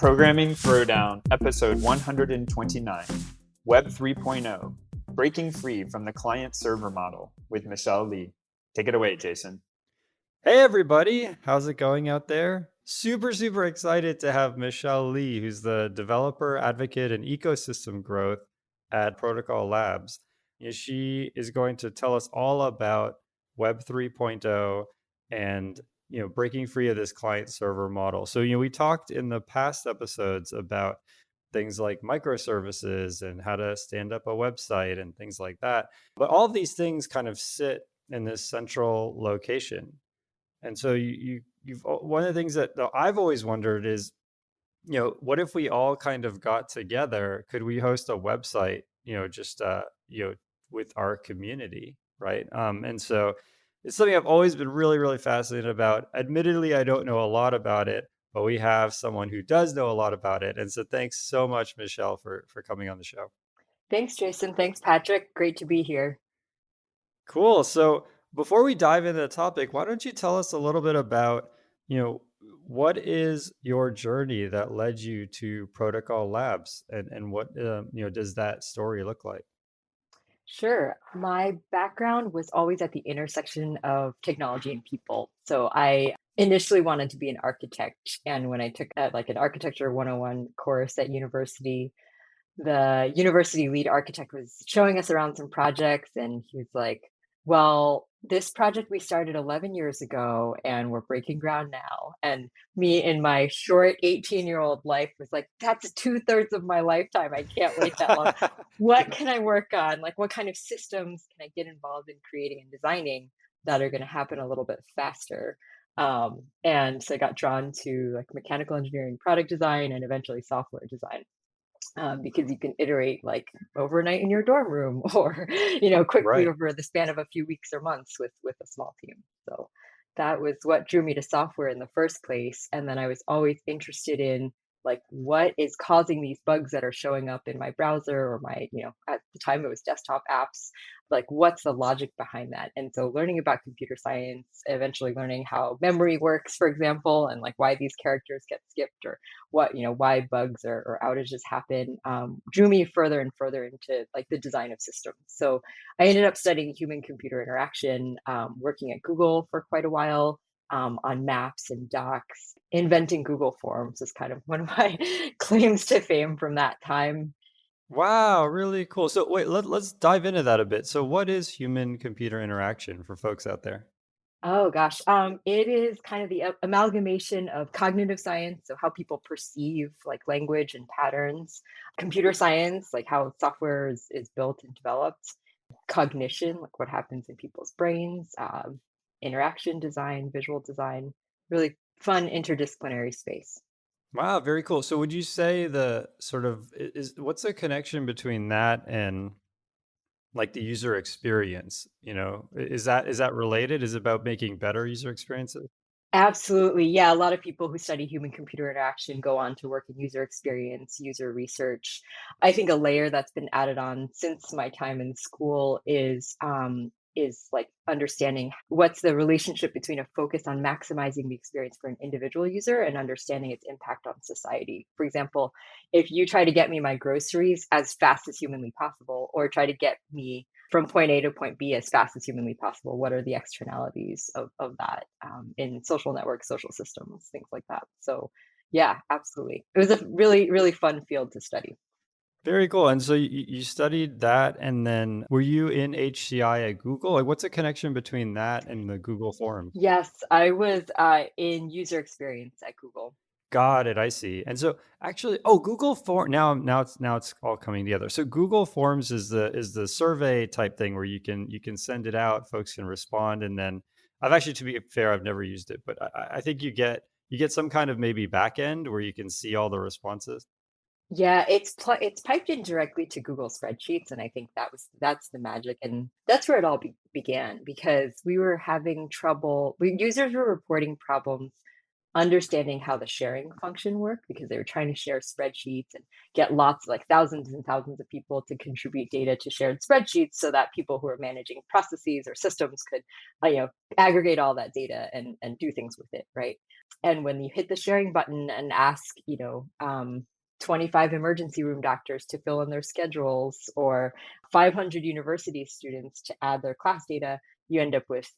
Programming Throwdown, episode 129, Web 3.0, Breaking Free from the Client-Server Model with Michelle Lee. Take it away, Jason. Hey, everybody. How's it going out there? Super excited to have Michelle Lee, who's the developer, advocate, and ecosystem growth at Protocol Labs. She is going to tell us all about Web 3.0 and breaking free of this client-server model. So we talked in the past episodes about things like microservices and how to stand up a website and things like that. But all of these things kind of sit in this central location. And so you've one of the things that I've always wondered is, what if we all kind of got together? Could we host a website, just with our community, right? And so it's something I've always been really fascinated about. Admittedly, I don't know a lot about it, but we have someone who does know a lot about it. And so thanks so much, Michelle, for coming on the show. Thanks, Jason. Thanks, Patrick. Great to be here. Cool. So before we dive into the topic, why don't you tell us a little bit about, what is your journey that led you to Protocol Labs, and what does that story look like? Sure. My background was always at the intersection of technology and people. So I initially wanted to be an architect. And when I took an architecture 101 course at university, the university lead architect was showing us around some projects, and he was like, well, this project we started 11 years ago and we're breaking ground now. And me in my short 18-year-old life was like, that's 2/3 of my lifetime. I can't wait that long. What can I work on? Like, what kind of systems can I get involved in creating and designing that are going to happen a little bit faster? And so I got drawn to like mechanical engineering, product design, and eventually software design, because you can iterate like overnight in your dorm room or quickly Right. over the span of a few weeks or months with a small team. So that was what drew me to software in the first place. And then I was always interested in like what is causing these bugs that are showing up in my browser or my, at the time it was desktop apps. Like, what's the logic behind that? And so learning about computer science, eventually learning how memory works, for example, and like why these characters get skipped, or why bugs or outages happen, drew me further and further into like the design of systems. So I ended up studying human computer interaction, working at Google for quite a while, on maps and docs. Inventing Google Forms is kind of one of my claims to fame from that time. Wow, really cool. So wait, let's dive into that a bit. So what is human computer interaction for folks out there? Oh gosh, it is kind of the amalgamation of cognitive science, so how people perceive like language and patterns, computer science, like how software is built and developed, cognition, like what happens in people's brains, interaction design, visual design, really fun interdisciplinary space. Wow, very cool. So would you say the sort of is what's the connection between that and like the user experience? Is that related? Is it about making better user experiences? Absolutely. Yeah. A lot of people who study human computer interaction go on to work in user experience, user research. I think a layer that's been added on since my time in school is like understanding what's the relationship between a focus on maximizing the experience for an individual user and understanding its impact on society. For example, if you try to get me my groceries as fast as humanly possible, or try to get me from point A to point B as fast as humanly possible, what are the externalities of that, in social networks, social systems, things like that. So, yeah, absolutely. It was a really fun field to study. Very cool. And so you studied that, and then were you in HCI at Google? Like, what's the connection between that and the Google Forum? Yes, I was in user experience at Google. Got it. I see. And so actually, oh, Google Form now it's all coming together. So Google Forms is the survey type thing where you can send it out, folks can respond, and then I've actually, to be fair, I've never used it, but I think you get some kind of maybe back end where you can see all the responses. Yeah, it's piped in directly to Google Spreadsheets, and I think that's the magic, and that's where it all began, because we were having trouble. Users were reporting problems understanding how the sharing function worked, because they were trying to share spreadsheets and get lots, like thousands and thousands of people to contribute data to shared spreadsheets, so that people who are managing processes or systems could, aggregate all that data and do things with it, right? And when you hit the sharing button and ask, 25 emergency room doctors to fill in their schedules or 500 university students to add their class data, you end up with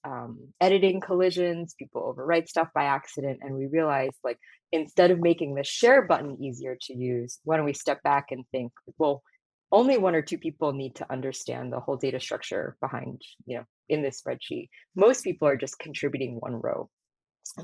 editing collisions, people overwrite stuff by accident. And we realized, like, instead of making the share button easier to use, why don't we step back and think, well, only one or two people need to understand the whole data structure behind, in this spreadsheet. Most people are just contributing one row.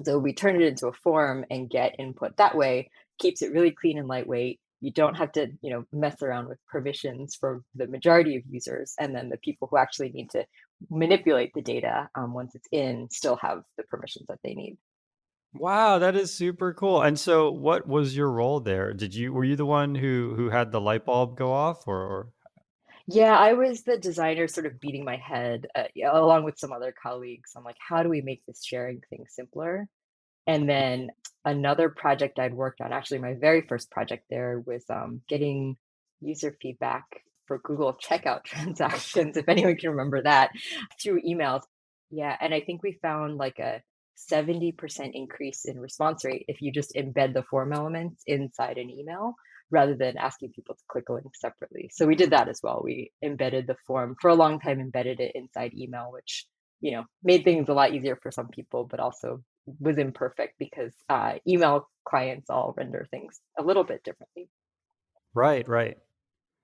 So we turn it into a form and get input that way, keeps it really clean and lightweight. You don't have to, mess around with permissions for the majority of users. And then the people who actually need to manipulate the data once it's in still have the permissions that they need. Wow, that is super cool. And so what was your role there? Were you the one who had the light bulb go off or Yeah, I was the designer sort of beating my head, yeah, along with some other colleagues. I'm like, how do we make this sharing thing simpler? And then another project I'd worked on, actually my very first project there was getting user feedback for Google checkout transactions, if anyone can remember that, through emails. Yeah, and I think we found like a 70% increase in response rate if you just embed the form elements inside an email rather than asking people to click a link separately. So we did that as well. We embedded the form for a long time, embedded it inside email, which made things a lot easier for some people, but also was imperfect because email clients all render things a little bit differently. Right, right.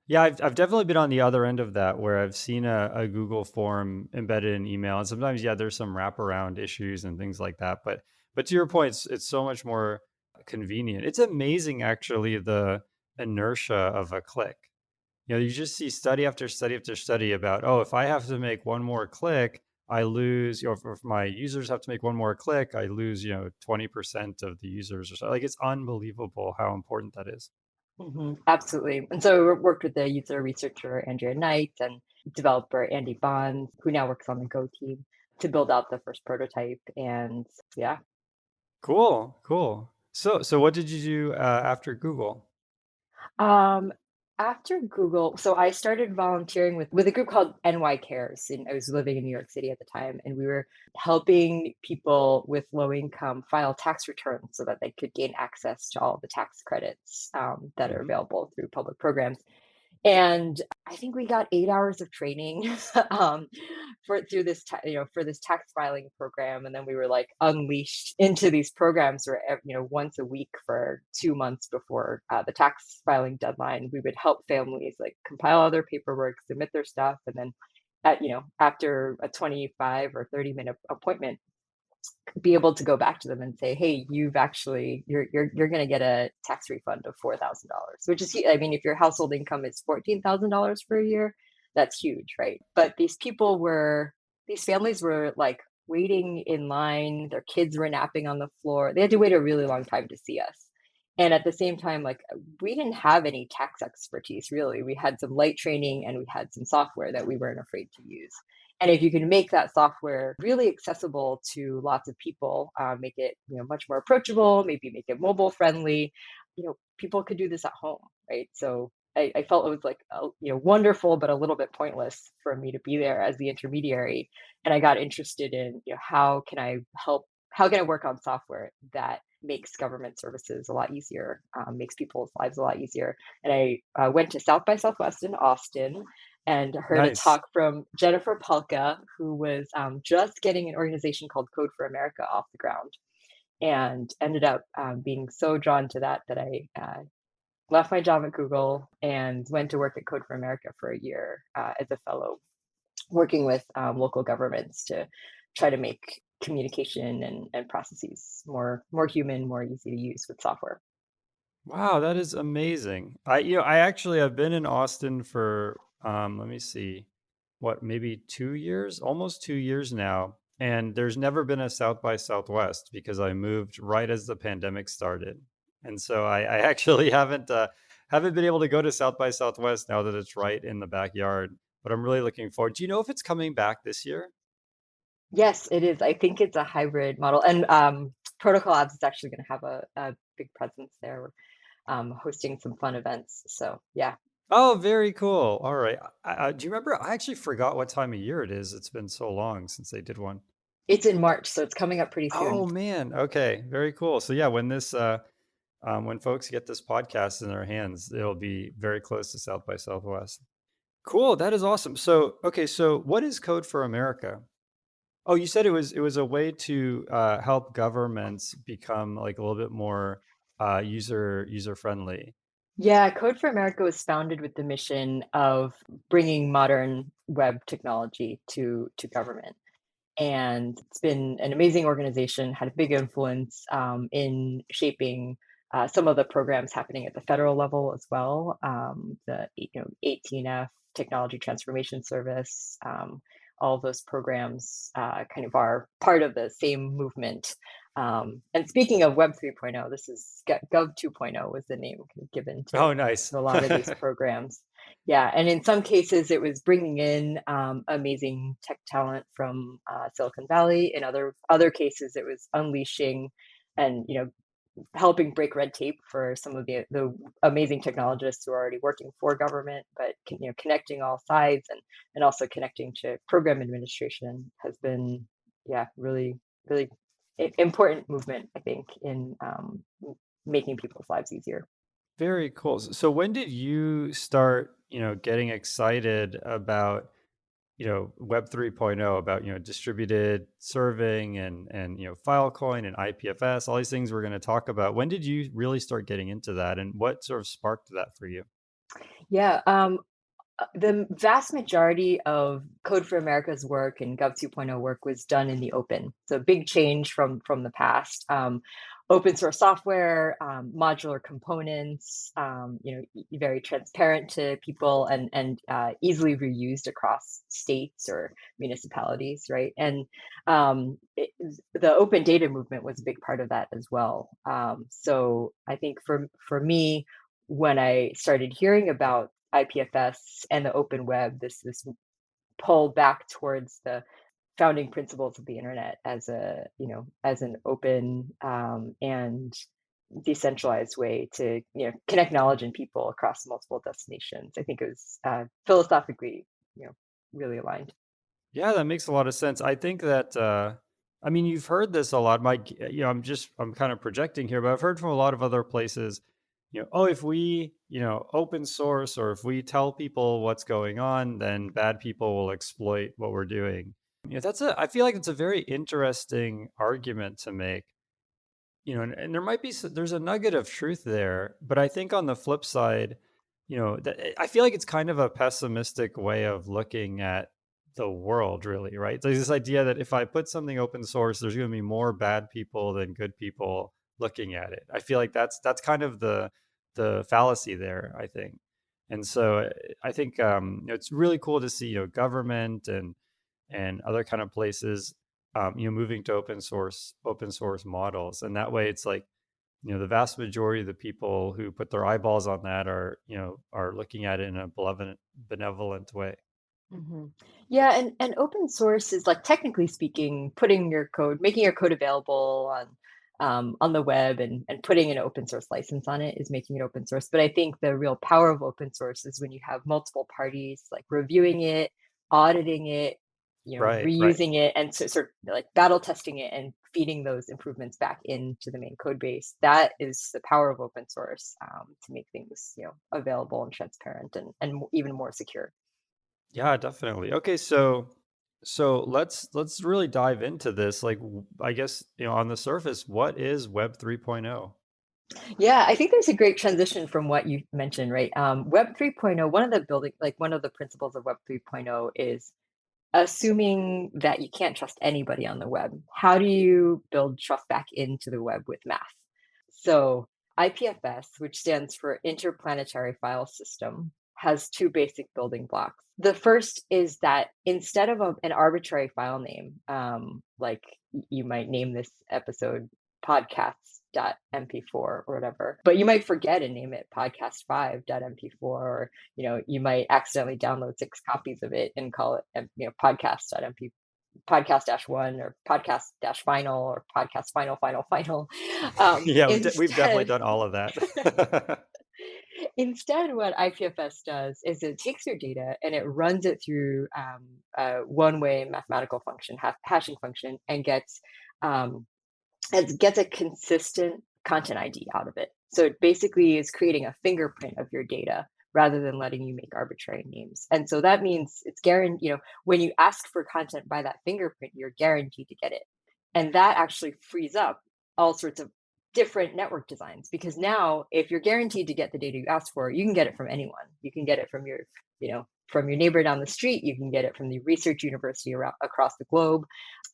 Yeah, I've definitely been on the other end of that where I've seen a Google form embedded in email. And sometimes, yeah, there's some wraparound issues and things like that. But to your point, it's so much more convenient. It's amazing actually the inertia of a click. You just see study after study after study about, oh, if I have to make one more click, I lose, if my users have to make one more click, I lose, 20% of the users or so. Like it's unbelievable how important that is. Absolutely. And so I worked with the user researcher Andrea Knight and developer Andy Bonds, who now works on the Go team, to build out the first prototype. And yeah. Cool, cool. So what did you do after Google? Um, After Google, so I started volunteering with a group called NY Cares, and I was living in New York City at the time, and we were helping people with low income file tax returns so that they could gain access to all the tax credits that are Mhm. available through public programs. And I think we got 8 hours of training, um, for this tax filing program, and then we were, like, unleashed into these programs where once a week for 2 months before, the tax filing deadline, we would help families, like, compile all their paperwork, submit their stuff, and then after a 25 or 30-minute appointment, be able to go back to them and say, "Hey, you're going to get a tax refund of $4,000," which is, I mean, if your household income is $14,000 per year, that's huge, right? But these families were like waiting in line. Their kids were napping on the floor. They had to wait a really long time to see us. And at the same time, like we didn't have any tax expertise really. We had some light training and we had some software that we weren't afraid to use. And if you can make that software really accessible to lots of people, make it much more approachable, maybe make it mobile friendly, people could do this at home, right? So I felt it was like wonderful, but a little bit pointless for me to be there as the intermediary. And I got interested in how can I help? How can I work on software that makes government services a lot easier, makes people's lives a lot easier? And I went to South by Southwest in Austin and heard a Nice. talk from Jennifer Palka, who was just getting an organization called Code for America off the ground, and ended up being so drawn to that that I left my job at Google and went to work at Code for America for a year as a fellow, working with local governments to try to make communication and processes more human, more easy to use with software. Wow, that is amazing. I actually have been in Austin for let me see, what, maybe 2 years, almost 2 years now. And there's never been a South by Southwest because I moved right as the pandemic started. And so I actually haven't been able to go to South by Southwest now that it's right in the backyard. But I'm really looking forward. Do you know if it's coming back this year? Yes, it is. I think it's a hybrid model, and Protocol Labs is actually going to have a big presence there, hosting some fun events. So yeah. Oh, very cool. All right. Do you remember? I actually forgot what time of year it is. It's been so long since they did one. It's in March, so it's coming up pretty soon. Oh man. Okay. Very cool. So yeah, when folks get this podcast in their hands, it'll be very close to South by Southwest. Cool. That is awesome. So okay. So what is Code for America? Oh, you said it was a way to help governments become like a little bit more user friendly. Yeah, Code for America was founded with the mission of bringing modern web technology to government. And it's been an amazing organization, had a big influence in shaping some of the programs happening at the federal level as well. The 18F Technology Transformation Service, all of those programs kind of are part of the same movement. And speaking of Web 3.0, this is Gov 2.0 was the name given Oh, nice. to a lot of these programs. Yeah, and in some cases, it was bringing in amazing tech talent from Silicon Valley. In other cases, it was unleashing and helping break red tape for some of the amazing technologists who are already working for government, but connecting all sides and also connecting to program administration has been really really important movement, I think, in making people's lives easier. Very cool. So when did you start, getting excited about, Web 3.0, about, distributed serving and, Filecoin and IPFS, all these things we're going to talk about. When did you really start getting into that and what sort of sparked that for you? Yeah, the vast majority of Code for America's work and Gov 2.0 work was done in the open. So big change from the past. Open source software, modular components, very transparent to people and easily reused across states or municipalities, right? And the open data movement was a big part of that as well. So I think for me, when I started hearing about IPFS and the open web, this pull back towards the founding principles of the internet as an open and decentralized way to connect knowledge and people across multiple destinations. I think it was philosophically really aligned. Yeah, that makes a lot of sense. I think that, I mean, you've heard this a lot. I'm kind of projecting here, but I've heard from a lot of other places, oh, if we, open source or if we tell people what's going on, then bad people will exploit what we're doing. I feel like it's a very interesting argument to make, and there might be, there's a nugget of truth there, but I think on the flip side, I feel like it's kind of a pessimistic way of looking at the world, really, right? There's this idea that if I put something open source, there's going to be more bad people than good people looking at it. I feel like that's kind of the fallacy there, I think. And so I think it's really cool to see government and other kind of places moving to open source models, and that way it's like the vast majority of the people who put their eyeballs on that are looking at it in a benevolent way. hmm Yeah, and open source is like technically speaking, making your code available on the web and putting an open source license on it is making it open source. But I think the real power of open source is when you have multiple parties like reviewing it, auditing it, Right. reusing it, and sort of like battle testing it and feeding those improvements back into the main code base. That is the power of open source to make things available and transparent and even more secure. Yeah, definitely. Okay, so let's really dive into this. Like, I guess on the surface, what is Web 3.0? Yeah, I think there's a great transition from what you mentioned, right? Web 3.0, one of the principles of Web 3.0 is assuming that you can't trust anybody on the web. How do you build trust back into the web with math? So IPFS, which stands for Interplanetary File System, has two basic building blocks. The first is that instead of an arbitrary file name, like you might name this episode podcasts.mp4 or whatever, but you might forget and name it podcast5.mp4, or you might accidentally download 6 copies of it and call it podcast.mp podcast dash one or podcast dash final or podcast final. Yeah, we've definitely Instead, done all of that. Instead, what IPFS does is it takes your data and it runs it through a one-way mathematical function, hashing function, and um, gets a consistent content ID out of it. So it basically is creating a fingerprint of your data rather than letting you make arbitrary names. And so that means it's guaranteed, when you ask for content by that fingerprint, you're guaranteed to get it. And that actually frees up all sorts of different network designs, because now if you're guaranteed to get the data you asked for, you can get it from anyone. You can get it from your neighbor down the street. You can get it from the research university across the globe.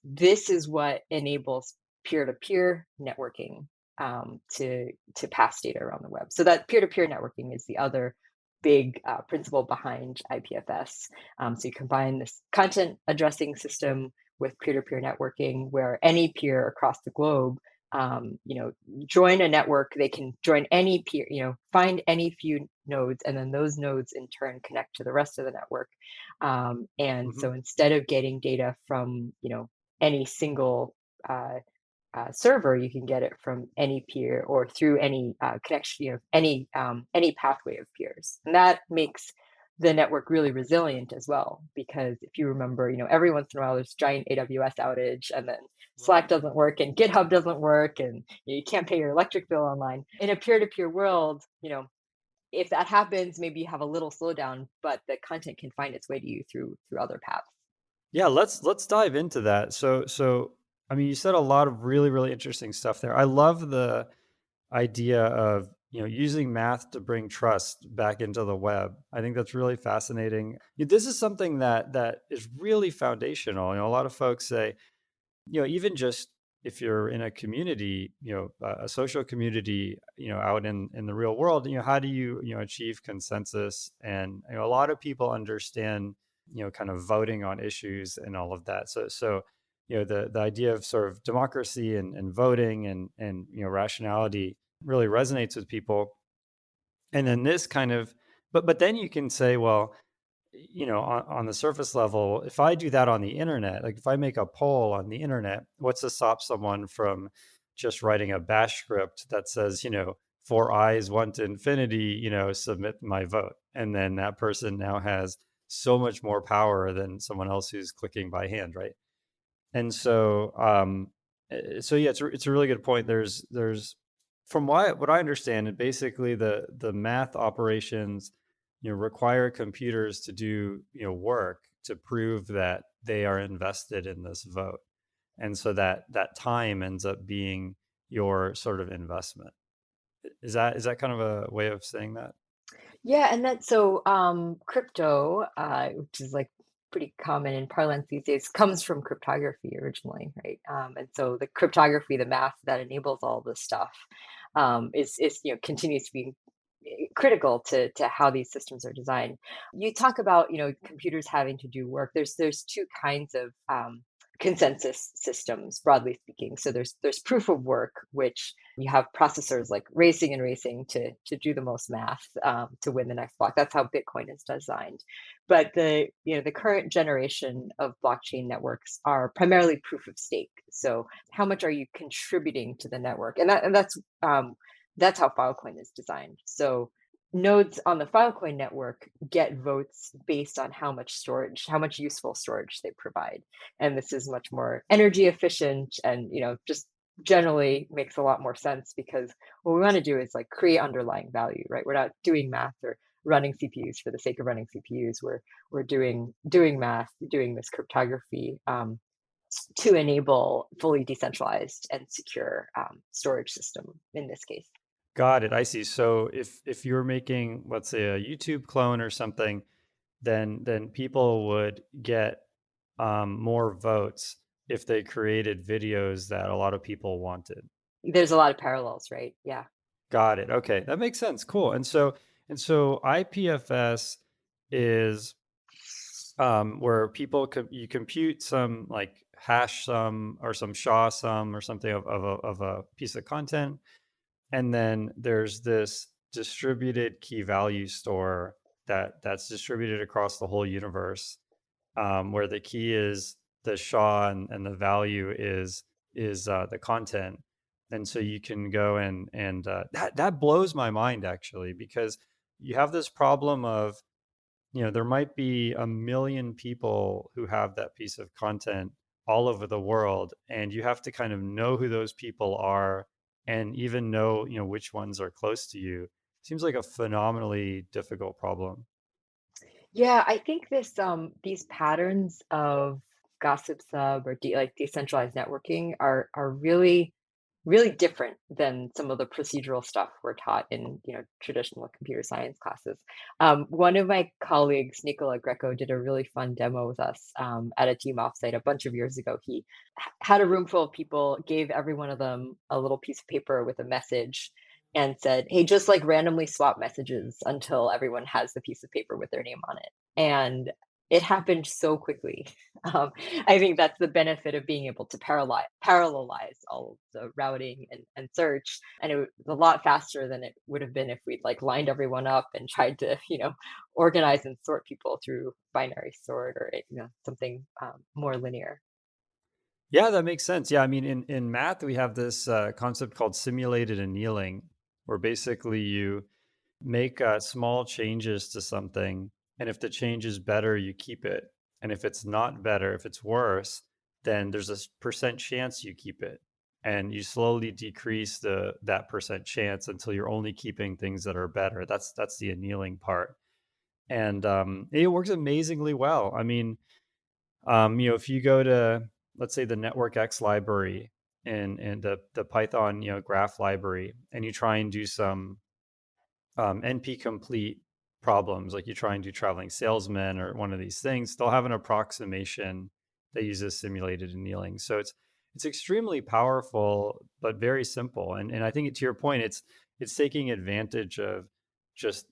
This is what enables peer-to-peer networking, to pass data around the web. So that peer-to-peer networking is the other big principle behind IPFS. So you combine this content addressing system with peer-to-peer networking, where any peer across the globe, join a network. They can join any peer, find any few nodes, and then those nodes in turn connect to the rest of the network. And Hmm. so instead of getting data from, any single server, you can get it from any peer or through any connection, any pathway of peers, and that makes the network really resilient as well. Because if you remember, every once in a while there's a giant AWS outage, and then Slack Right. doesn't work and GitHub doesn't work, and you can't pay your electric bill online. In a peer-to-peer world, if that happens, maybe you have a little slowdown, but the content can find its way to you through other paths. Yeah, let's dive into that. So I mean, you said a lot of really really interesting stuff there. I love the idea of using math to bring trust back into the web. I think that's really fascinating. This is something that is really foundational. A lot of folks say, even just if you're in a community, a social community, out in the real world, how do you achieve consensus? And a lot of people understand, kind of voting on issues and all of that. So the idea of sort of democracy and voting and rationality really resonates with people. And then this kind of, but then you can say, well, on the surface level, if I do that on the internet, like if I make a poll on the internet, what's to stop someone from just writing a bash script that says, for eyes one to infinity, submit my vote. And then that person now has so much more power than someone else who's clicking by hand, right? And so yeah, it's a really good point. There's from what I understand, it basically the math operations, require computers to do work to prove that they are invested in this vote, and so that time ends up being your sort of investment. Is that kind of a way of saying that? Yeah, and that's so crypto, which is like pretty common in parlance these days, comes from cryptography originally, right? And so the cryptography, the math that enables all this stuff, is continues to be critical to how these systems are designed. You talk about computers having to do work. There's two kinds of consensus systems, broadly speaking. So there's proof of work, which you have processors like racing and racing to do the most math, to win the next block. That's how Bitcoin is designed. But the current generation of blockchain networks are primarily proof of stake. So how much are you contributing to the network? That's how Filecoin is designed. So nodes on the Filecoin network get votes based on how much useful storage they provide. And this is much more energy efficient, and just generally makes a lot more sense, because what we want to do is like create underlying value, right? We're not doing math or running CPUs for the sake of running CPUs. We're doing math, doing this cryptography, to enable fully decentralized and secure storage system in this case. Got it. I see. So if you're making, let's say, a YouTube clone or something, then people would get more votes if they created videos that a lot of people wanted. There's a lot of parallels, right? Yeah. Got it. Okay, that makes sense. Cool. And so IPFS is where you compute some like hash sum or some SHA sum or something of a piece of content, and then there's this distributed key value store that's distributed across the whole universe, where the key is the SHA and the value is the content. And so you can go and that blows my mind actually, because you have this problem of, there might be a million people who have that piece of content all over the world, and you have to kind of know who those people are and even know, which ones are close to you. Seems like a phenomenally difficult problem. Yeah, I think these patterns of gossip sub or like decentralized networking are really different than some of the procedural stuff we're taught in traditional computer science classes. One of my colleagues, Nicola Greco, did a really fun demo with us at a team offsite a bunch of years ago. He had a room full of people, gave every one of them a little piece of paper with a message, and said, "Hey, just like randomly swap messages until everyone has the piece of paper with their name on it." And it happened so quickly. Um, I think that's the benefit of being able to parallelize all of the routing and search. And it was a lot faster than it would have been if we'd like lined everyone up and tried to, organize and sort people through binary sort or, something more linear. Yeah, that makes sense. Yeah, I mean, in math, we have this concept called simulated annealing, where basically you make small changes to something, and if the change is better, you keep it, and if it's not better, if it's worse, then there's a percent chance you keep it, and you slowly decrease that percent chance until you're only keeping things that are better. That's the annealing part, and it works amazingly well. I mean, if you go to, let's say, the network X library and the Python, graph library, and you try and do some NP complete problems, like you try and do traveling salesman or one of these things, they'll have an approximation that uses simulated annealing. So it's extremely powerful, but very simple. And I think to your point, it's taking advantage of just,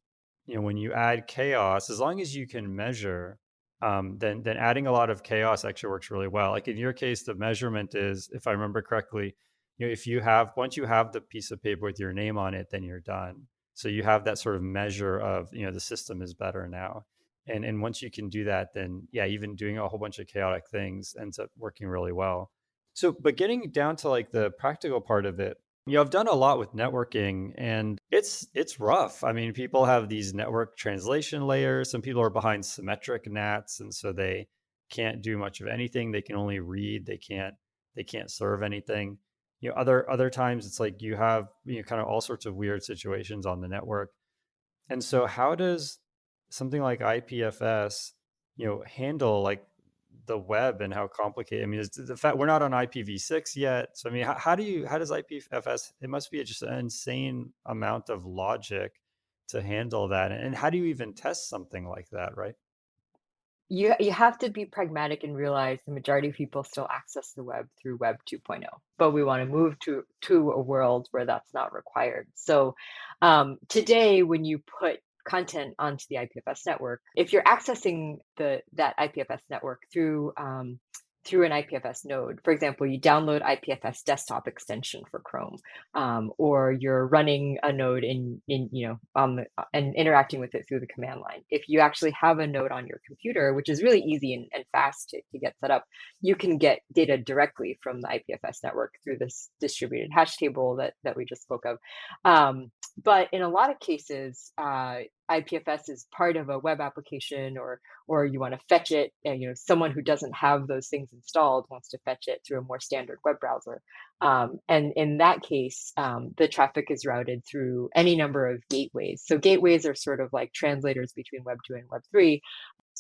when you add chaos, as long as you can measure, then adding a lot of chaos actually works really well. Like in your case, the measurement is, if I remember correctly, if you have, once you have the piece of paper with your name on it, then you're done. So you have that sort of measure of, the system is better now. And once you can do that, then yeah, even doing a whole bunch of chaotic things ends up working really well. So, but getting down to like the practical part of it, I've done a lot with networking, and it's rough. I mean, people have these network translation layers. Some people are behind symmetric NATs, and so they can't do much of anything. They can only read. They can't serve anything. Other times it's like you have, kind of all sorts of weird situations on the network. And so how does something like IPFS, handle like the web and how complicated? I mean, is the fact we're not on IPv6 yet. So I mean, how does IPFS? It must be just an insane amount of logic to handle that. And how do you even test something like that, right? You have to be pragmatic and realize the majority of people still access the web through Web 2.0, but we want to move to a world where that's not required. So today, when you put content onto the IPFS network, if you're accessing that IPFS network through an IPFS node, for example, you download IPFS desktop extension for Chrome, or you're running a node and interacting with it through the command line. If you actually have a node on your computer, which is really easy and fast to get set up, you can get data directly from the IPFS network through this distributed hash table that we just spoke of. But in a lot of cases, IPFS is part of a web application, or you want to fetch it, and someone who doesn't have those things installed wants to fetch it through a more standard web browser. And in that case, the traffic is routed through any number of gateways. So gateways are sort of like translators between Web 2 and Web 3.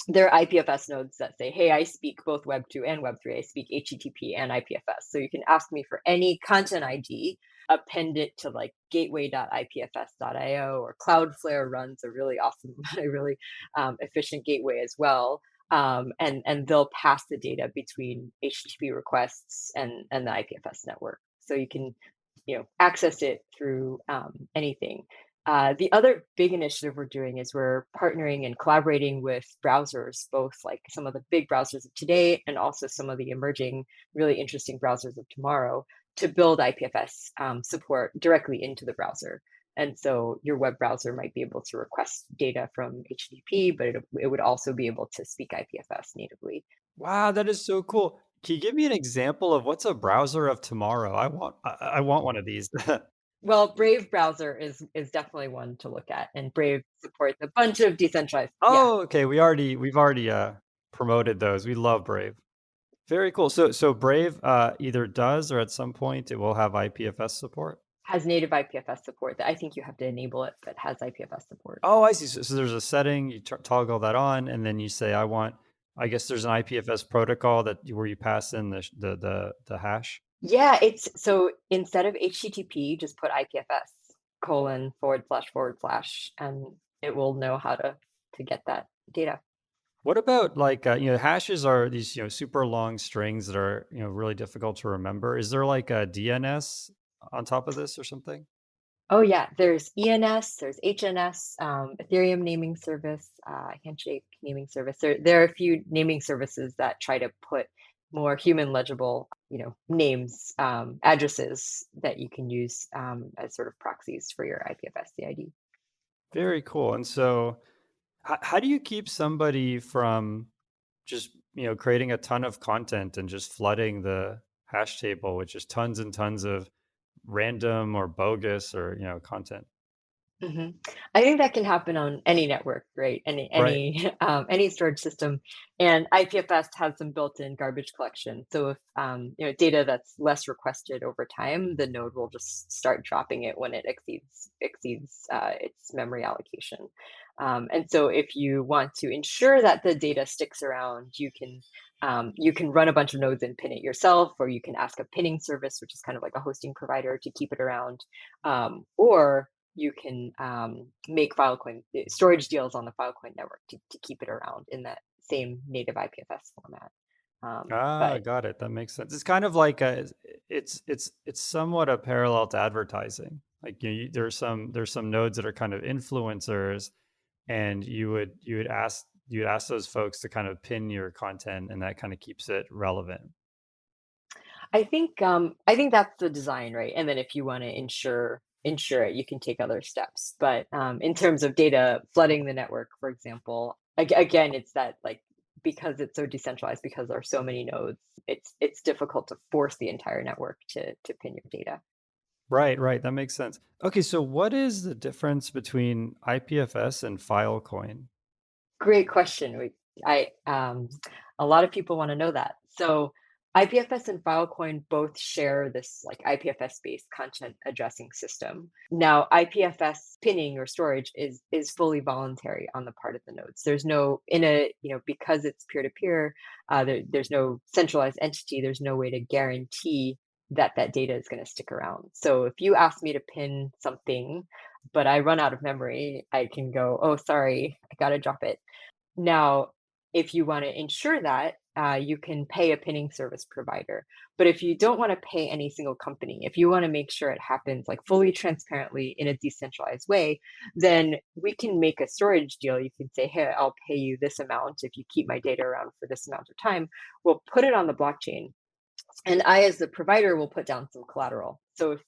There are IPFS nodes that say, hey, I speak both Web 2 and Web 3. I speak HTTP and IPFS. So you can ask me for any content ID, append it to like gateway.ipfs.io, or Cloudflare runs a really awesome, a really efficient gateway as well. And they'll pass the data between HTTP requests and the IPFS network. So you can access it through anything. The other big initiative we're doing is we're partnering and collaborating with browsers, both like some of the big browsers of today and also some of the emerging, really interesting browsers of tomorrow, to build IPFS support directly into the browser. And so your web browser might be able to request data from HTTP, but it would also be able to speak IPFS natively. Wow, that is so cool. Can you give me an example of what's a browser of tomorrow? I want one of these. Well, Brave browser is definitely one to look at, and Brave supports a bunch of decentralized. Yeah, Oh, okay. We've already promoted those. We love Brave. Very cool. So Brave either does or at some point it will have IPFS support. has native IPFS support. I think you have to enable it, but has IPFS support. Oh, I see. So there's a setting, you toggle that on, and then you say, I want, I guess there's an IPFS protocol where you pass in the hash. Yeah, it's so instead of HTTP, just put IPFS colon forward slash, and it will know how to get that data. What about like, hashes are these, super long strings that are, really difficult to remember. Is there like a DNS on top of this or something? Oh yeah, there's ENS, there's HNS, Ethereum naming service, Handshake naming service. There are a few naming services that try to put more human legible, names, addresses that you can use as sort of proxies for your IPFS CID. Very cool. And so how do you keep somebody from just, creating a ton of content and just flooding the hash table with just tons and tons of random or bogus or, content? hmm I think that can happen on any network, right? Any Right. any any storage system, and IPFS has some built-in garbage collection. So if data that's less requested over time, the node will just start dropping it when it exceeds its memory allocation. And so if you want to ensure that the data sticks around, you can run a bunch of nodes and pin it yourself, or you can ask a pinning service, which is kind of like a hosting provider, to keep it around, or you can make Filecoin storage deals on the Filecoin network to keep it around in that same native IPFS format. Ah, But got it. That makes sense. It's kind of like it's somewhat a parallel to advertising. Like there's some nodes that are kind of influencers, and you would ask those folks to kind of pin your content, and that kind of keeps it relevant. I think that's the design, right? And then if you want to ensure it, you can take other steps. But in terms of data flooding the network, for example, again, it's that like because it's so decentralized, because there are so many nodes, it's difficult to force the entire network to pin your data. Right, right. That makes sense. Okay, so what is the difference between IPFS and Filecoin? Great question. A lot of people want to know that. So IPFS and Filecoin both share this like IPFS based content addressing system. Now, IPFS pinning or storage is fully voluntary on the part of the nodes. There's no in a because it's peer to peer. There's no centralized entity. There's no way to guarantee that that data is going to stick around. So if you ask me to pin something, but I run out of memory, I can go, oh, sorry, I got to drop it. Now, if you want to ensure that, you can pay a pinning service provider. But if you don't want to pay any single company, if you want to make sure it happens like fully transparently in a decentralized way, then we can make a storage deal. You can say, hey, I'll pay you this amount if you keep my data around for this amount of time. We'll put it on the blockchain, and I, as the provider, will put down some collateral. So if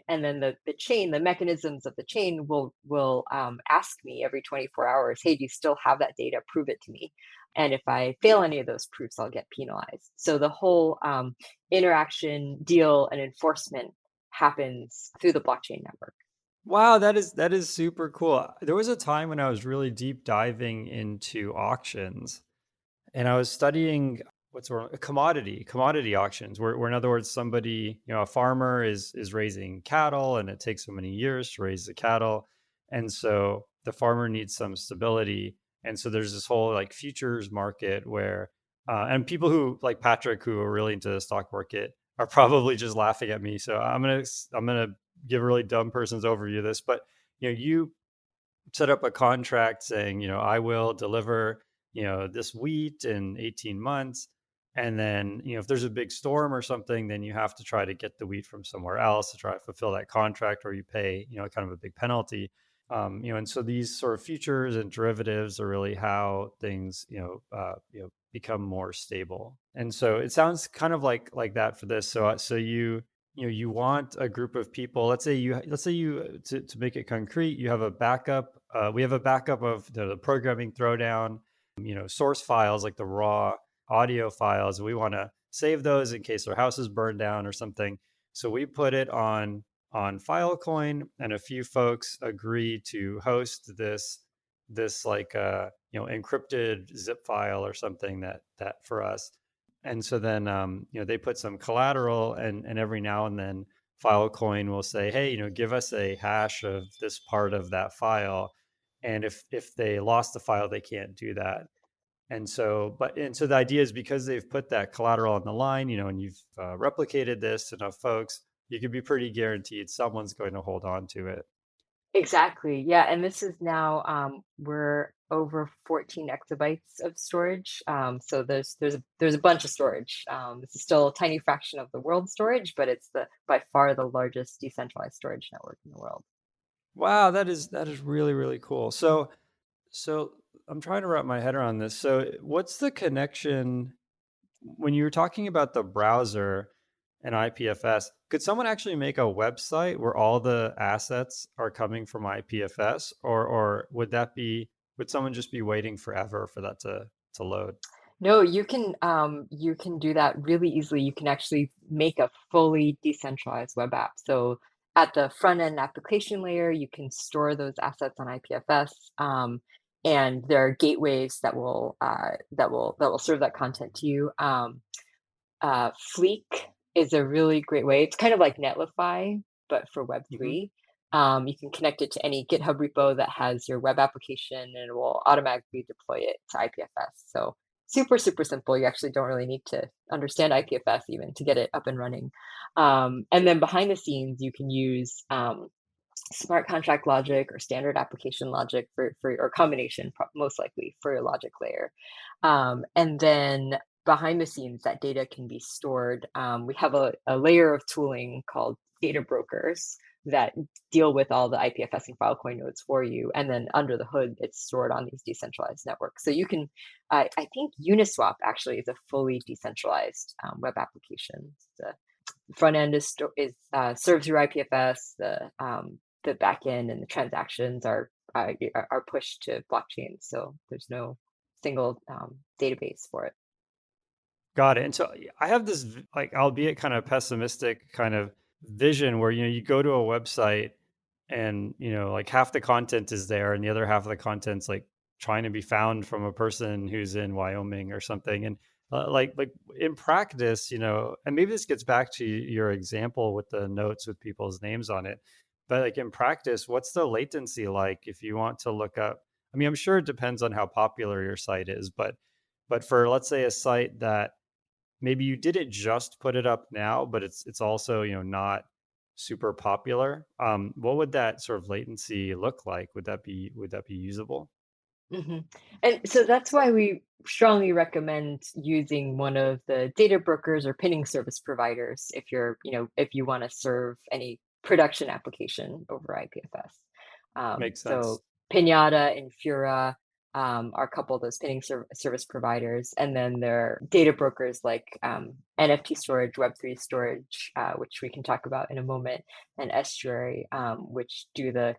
and then the chain, the mechanisms of the chain will ask me every 24 hours, hey, do you still have that data? Prove it to me. And if I fail any of those proofs, I'll get penalized. So the whole interaction, deal, and enforcement happens through the blockchain network. Wow, that is super cool. There was a time when I was really deep diving into auctions, and I was studying what's the word? Commodity auctions, where in other words, somebody, a farmer is raising cattle, and it takes so many years to raise the cattle, and so the farmer needs some stability, and so there's this whole like futures market where, and people who like Patrick who are really into the stock market are probably just laughing at me. So I'm gonna give a really dumb person's overview of this, but you set up a contract saying, I will deliver, this wheat in 18 months. And then, if there's a big storm or something, then you have to try to get the wheat from somewhere else to try to fulfill that contract, or you pay, kind of a big penalty. And so these sort of futures and derivatives are really how things, become more stable. And so it sounds kind of like that for this. So you want a group of people. Let's say you to make it concrete, you have a backup. We have a backup of the programming throwdown, source files like the raw audio files. We want to save those in case our house is burned down or something. So we put it on on Filecoin, and a few folks agree to host this like encrypted zip file or something that for us. And so then they put some collateral, and every now and then Filecoin will say, hey, give us a hash of this part of that file. And if they lost the file, they can't do that. And so the idea is, because they've put that collateral on the line, and you've replicated this to enough folks, you could be pretty guaranteed someone's going to hold on to it. Exactly. Yeah. And this is now we're over 14 exabytes of storage. So there's a bunch of storage. This is still a tiny fraction of the world's storage, but it's the by far the largest decentralized storage network in the world. Wow, that is really, really cool. So I'm trying to wrap my head around this. So what's the connection when you were talking about the browser and IPFS? Could someone actually make a website where all the assets are coming from IPFS, or would someone just be waiting forever for that to load? No, you can do that really easily. You can actually make a fully decentralized web app. So at the front end application layer, you can store those assets on IPFS, and there are gateways that will serve that content to you. Fleek is a really great way. It's kind of like Netlify, but for Hmm. Web3. You can connect it to any GitHub repo that has your web application, and it will automatically deploy it to IPFS. So super, super simple. You actually don't really need to understand IPFS even to get it up and running. And then behind the scenes, you can use smart contract logic or standard application logic for or combination most likely for your logic layer. And then behind the scenes, that data can be stored. We have a layer of tooling called data brokers that deal with all the IPFS and Filecoin nodes for you. And then under the hood, it's stored on these decentralized networks. So you can, I think Uniswap actually is a fully decentralized web application. The front end is served through IPFS. The back end and the transactions are pushed to blockchain. So there's no single database for it. Got it. And so I have this like, albeit kind of pessimistic kind of vision where you go to a website and like half the content is there and the other half of the content's like trying to be found from a person who's in Wyoming or something. And like in practice, and maybe this gets back to your example with the notes with people's names on it, but like in practice, what's the latency like if you want to look up? I mean, I'm sure it depends on how popular your site is, but for, let's say, a site that maybe you didn't just put it up now, but it's also not super popular. What would that sort of latency look like? Would that be usable? hmm And so that's why we strongly recommend using one of the data brokers or pinning service providers if you want to serve any production application over IPFS. Makes sense. So Pinata and Fura are a couple of those pinning service providers, and then there are data brokers like NFT storage, Web3 storage, which we can talk about in a moment, and Estuary, which do the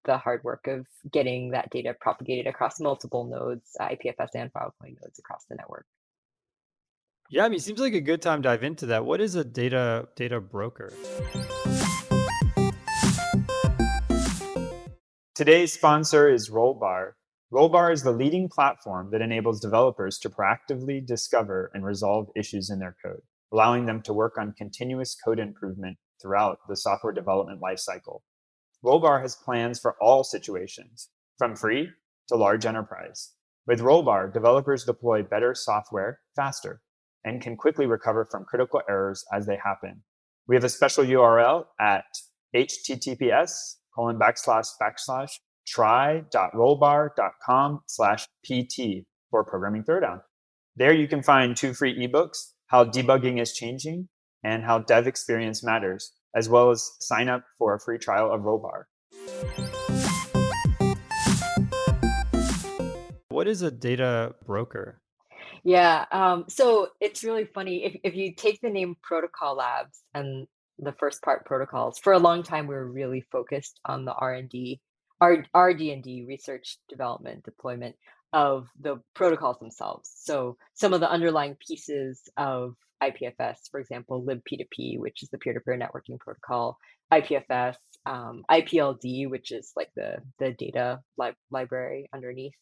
hard work of getting that data propagated across multiple nodes, IPFS and Filecoin nodes across the network. Yeah, I mean, it seems like a good time to dive into that. What is a data broker? Today's sponsor is Rollbar. Rollbar is the leading platform that enables developers to proactively discover and resolve issues in their code, allowing them to work on continuous code improvement throughout the software development lifecycle. Rollbar has plans for all situations, from free to large enterprise. With Rollbar, developers deploy better software faster and can quickly recover from critical errors as they happen. We have a special URL at https://try.rollbar.com/pt for Programming Throwdown. There you can find 2 free ebooks, How Debugging is Changing and How Dev Experience Matters, as well as sign up for a free trial of Rollbar. What is a data broker? Yeah, so it's really funny. If you take the name Protocol Labs and the first part protocols, for a long time we were really focused on the R&D, RD&D, research, development, deployment of the protocols themselves. So some of the underlying pieces of IPFS, for example, libp2p, which is the peer-to-peer networking protocol, IPFS, IPLD, which is like the data library underneath.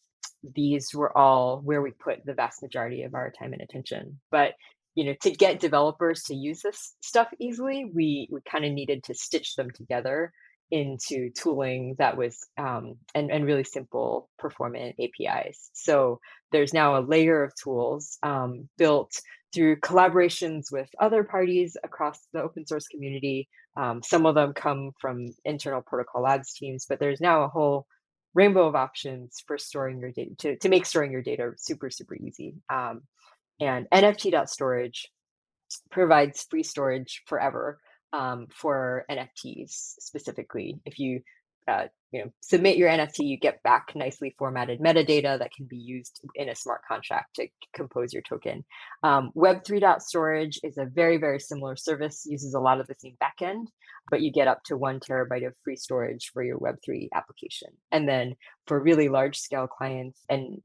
These were all where we put the vast majority of our time and attention. But to get developers to use this stuff easily, we kind of needed to stitch them together into tooling that was and really simple performant APIs. So there's now a layer of tools built through collaborations with other parties across the open source community. Some of them come from internal protocol labs teams, but there's now a whole rainbow of options for storing your data to make storing your data super, super easy. And NFT.storage provides free storage forever for NFTs specifically. If you submit your NFT, you get back nicely formatted metadata that can be used in a smart contract to compose your token. Web3.storage is a very, very similar service, uses a lot of the same backend, but you get up to 1 terabyte of free storage for your Web3 application. And then for really large scale clients and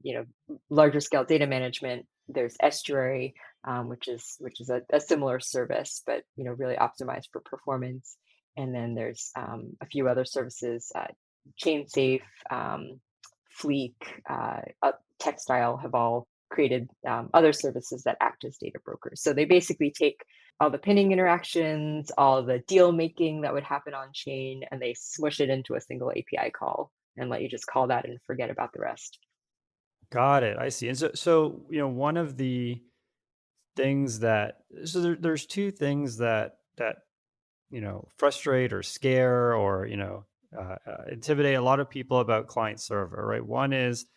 larger scale data management, there's Estuary, which is a similar service, but really optimized for performance. And then there's a few other services, ChainSafe, Fleek, Textile have all created other services that act as data brokers. So they basically take all the pinning interactions, all the deal making that would happen on chain, and they smush it into a single API call and let you just call that and forget about the rest. Got it. I see. And so one of the things there's two things that frustrate or scare or intimidate a lot of people about client server, right? One is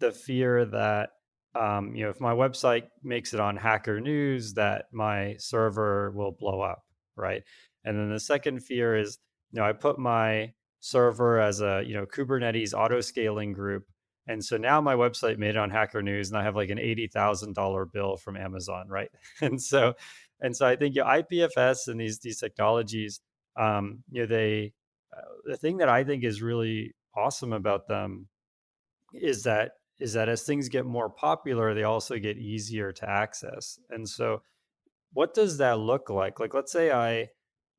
the fear that if my website makes it on Hacker News, that my server will blow up, right? And then the second fear is I put my server as a Kubernetes auto scaling group, and so now my website made it on Hacker News, and I have like an $80,000 bill from Amazon, right? And so I think IPFS and these technologies, they the thing that I think is really awesome about them is that as things get more popular, they also get easier to access. And so, what does that look like? Like, let's say I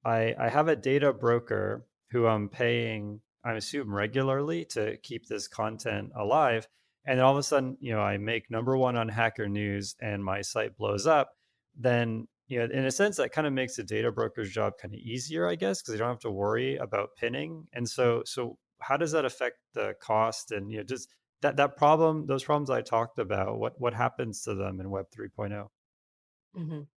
have a data broker who I'm paying, I assume regularly to keep this content alive, and then all of a sudden, I make number one on Hacker News, and my site blows up. Then, in a sense, that kind of makes the data broker's job kind of easier, I guess, because they don't have to worry about pinning. And so how does that affect the cost? And just those problems I talked about, what happens to them in Web 3.0? Mhm.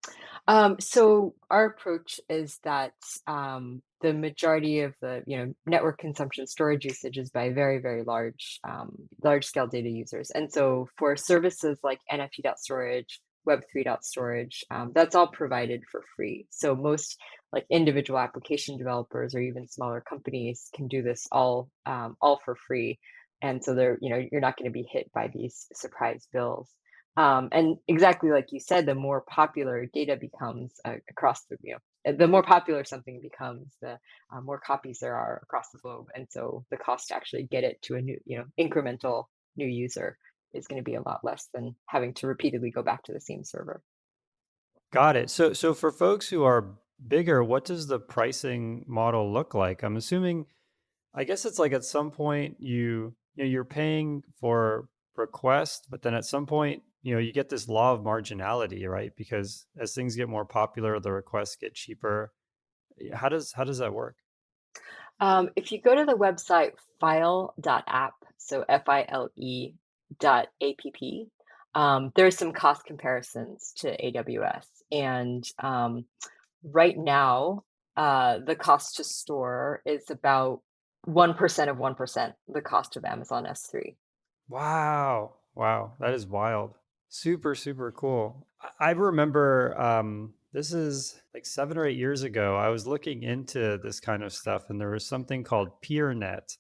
So our approach is that the majority of the network consumption storage usage is by very, very large scale data users. And so for services like NFT.storage, Web3.storage, that's all provided for free. So most like individual application developers or even smaller companies can do this all for free. And so you're not going to be hit by these surprise bills. And exactly like you said, the more popular data becomes across the more popular something becomes, the more copies there are across the globe. And so the cost to actually get it to a new, incremental new user is going to be a lot less than having to repeatedly go back to the same server. Got it. So for folks who are bigger, what does the pricing model look like? I'm assuming, I guess it's like at some point you're paying for request, but then at some point, you get this law of marginality, right? Because as things get more popular, the requests get cheaper. How does that work? If you go to the website file.app, so file.app, there's some cost comparisons to AWS. And right now, the cost to store is about 1% of 1%, the cost of Amazon S3. Wow. Wow. That is wild. Super, super cool. I remember this is like 7 or 8 years ago. I was looking into this kind of stuff, and there was something called PeerNet,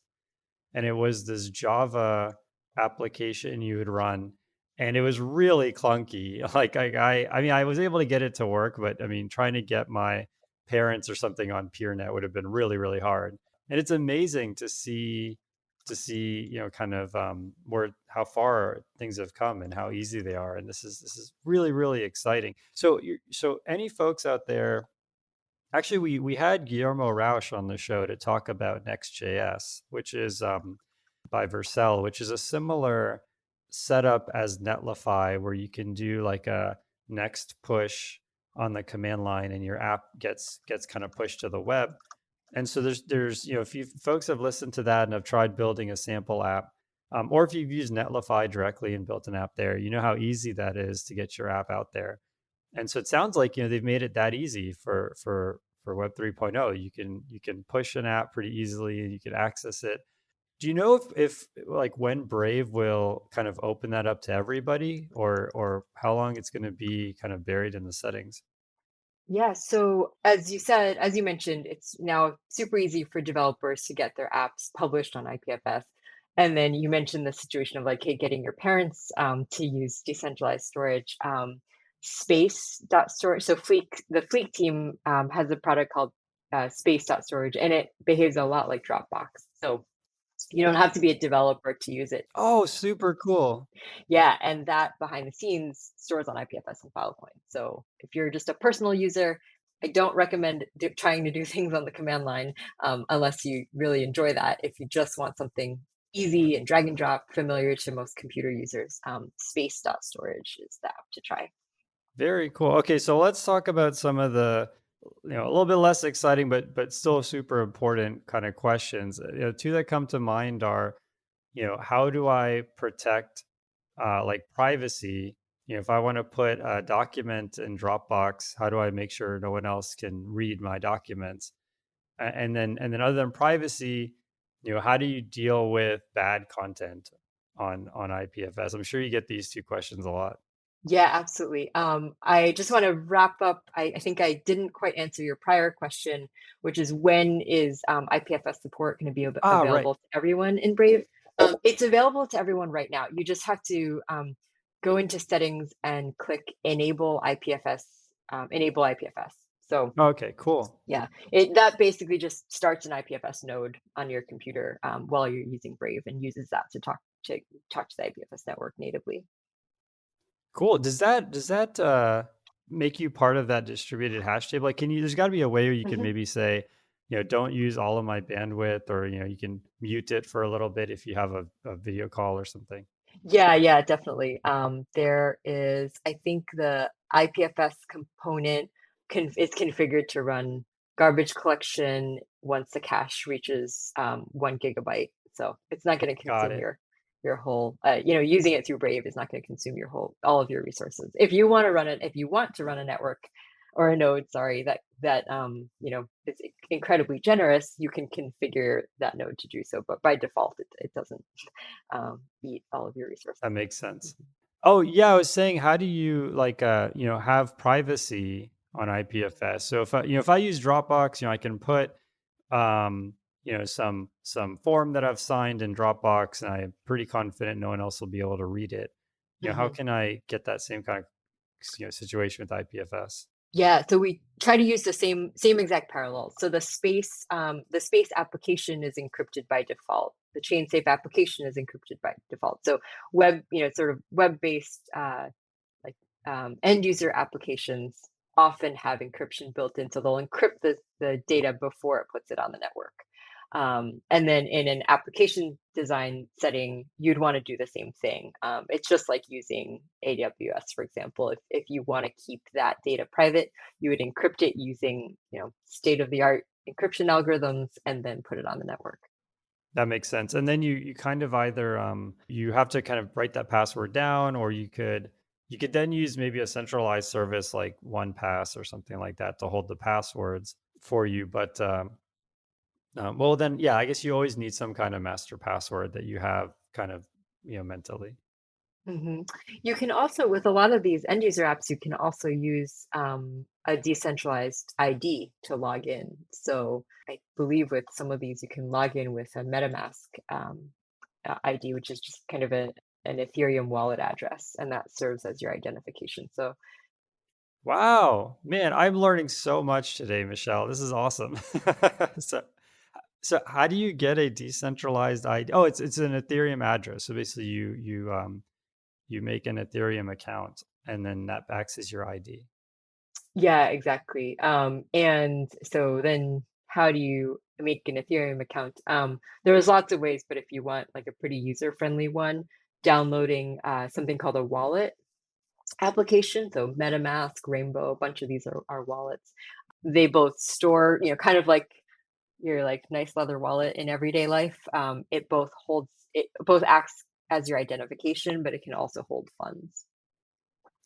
and it was this Java application you would run, and it was really clunky. Like I mean, I was able to get it to work, but I mean, trying to get my parents or something on PeerNet would have been really, really hard. And it's amazing to see to see, kind of how far things have come and how easy they are. And this is really, really exciting. So any folks out there, actually, we had Guillermo Rausch on the show to talk about Next.js, which is by Vercel, which is a similar setup as Netlify, where you can do like a next push on the command line, and your app gets kind of pushed to the web. And so there's if you folks have listened to that and have tried building a sample app, or if you've used Netlify directly and built an app there, you know how easy that is to get your app out there. And so it sounds like they've made it that easy for Web 3.0. You can push an app pretty easily and you can access it. Do you know if like when Brave will kind of open that up to everybody, or how long it's going to be kind of buried in the settings? Yeah, so as you mentioned, it's now super easy for developers to get their apps published on IPFS. And then you mentioned the situation of like, hey, getting your parents to use decentralized storage, space.storage. So the Fleek team has a product called space.storage, and it behaves a lot like Dropbox. So you don't have to be a developer to use it. Oh, super cool. Yeah, and that behind the scenes stores on IPFS and Filecoin. So if you're just a personal user, I don't recommend trying to do things on the command line unless you really enjoy that. If you just want something easy and drag and drop, familiar to most computer users, space.storage is the app to try. Very cool. Okay, so let's talk about some of the, a little bit less exciting, but still super important kind of questions. Two that come to mind are, how do I protect like privacy? If I want to put a document in Dropbox, how do I make sure no one else can read my documents? And then other than privacy, how do you deal with bad content on IPFS? I'm sure you get these two questions a lot. Yeah, absolutely. I just want to wrap up. I think I didn't quite answer your prior question, which is when is IPFS support going to be Ah, right. available to everyone in Brave? It's available to everyone right now. You just have to go into settings and click enable IPFS. Enable IPFS. So Okay, cool. yeah, that basically just starts an IPFS node on your computer while you're using Brave and uses that to talk to the IPFS network natively. Cool. Does that make you part of that distributed hash table? Like, there's got to be a way where you can Mhm. maybe say, don't use all of my bandwidth, or you can mute it for a little bit if you have a video call or something. Yeah, definitely. There is, I think the IPFS component is configured to run garbage collection once the cache reaches 1 GB. So it's not going to Got consume it. your whole, using it through Brave is not going to consume all of your resources. If you want to run it, if you want to run a network or a node, sorry, that is incredibly generous, you can configure that node to do so. But by default, it doesn't eat all of your resources. That makes sense. Mhm. Oh, yeah, I was saying, how do you like have privacy on IPFS? So if I use Dropbox, I can put some form that I've signed in Dropbox, and I'm pretty confident no one else will be able to read it. How Mhm. can I get that same kind of situation with IPFS? Yeah, so we try to use the same exact parallels. So the space application is encrypted by default. The chain safe application is encrypted by default. So sort of web-based like end user applications often have encryption built in, so they'll encrypt the data before it puts it on the network. And then in an application design setting, you'd want to do the same thing. It's just like using AWS, for example. If you want to keep that data private, you would encrypt it using state of the art encryption algorithms and then put it on the network. That makes sense. And then you kind of either you have to kind of write that password down, or you could then use maybe a centralized service like OnePass or something like that to hold the passwords for you. But well, then, yeah, I guess you always need some kind of master password that you have kind of mentally. Mhm. You can also, with a lot of these end user apps, you can also use a decentralized ID to log in. So I believe with some of these, you can log in with a MetaMask ID, which is just kind of an Ethereum wallet address, and that serves as your identification. So Wow, man, I'm learning so much today, Michelle. This is awesome. So, So how do you get a decentralized ID? Oh, it's an Ethereum address. So basically, you make an Ethereum account, and then that acts as your ID. Yeah, exactly. And so then how do you make an Ethereum account? There's lots of ways, but if you want like a pretty user-friendly one, downloading something called a wallet application. So Metamask, Rainbow, a bunch of these are wallets. They both store, kind of like your like nice leather wallet in everyday life. It both acts as your identification, but it can also hold funds.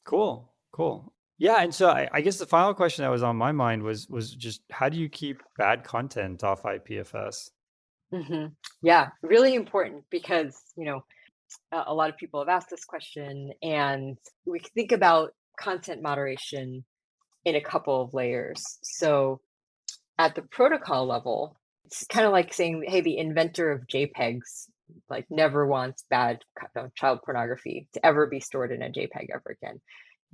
Cool, cool. Yeah, and so I guess the final question that was on my mind was just how do you keep bad content off IPFS? hmm Yeah, really important because, a lot of people have asked this question, and we can think about content moderation in a couple of layers. So at the protocol level, it's kind of like saying, hey, the inventor of JPEGs like never wants bad child pornography to ever be stored in a JPEG ever again.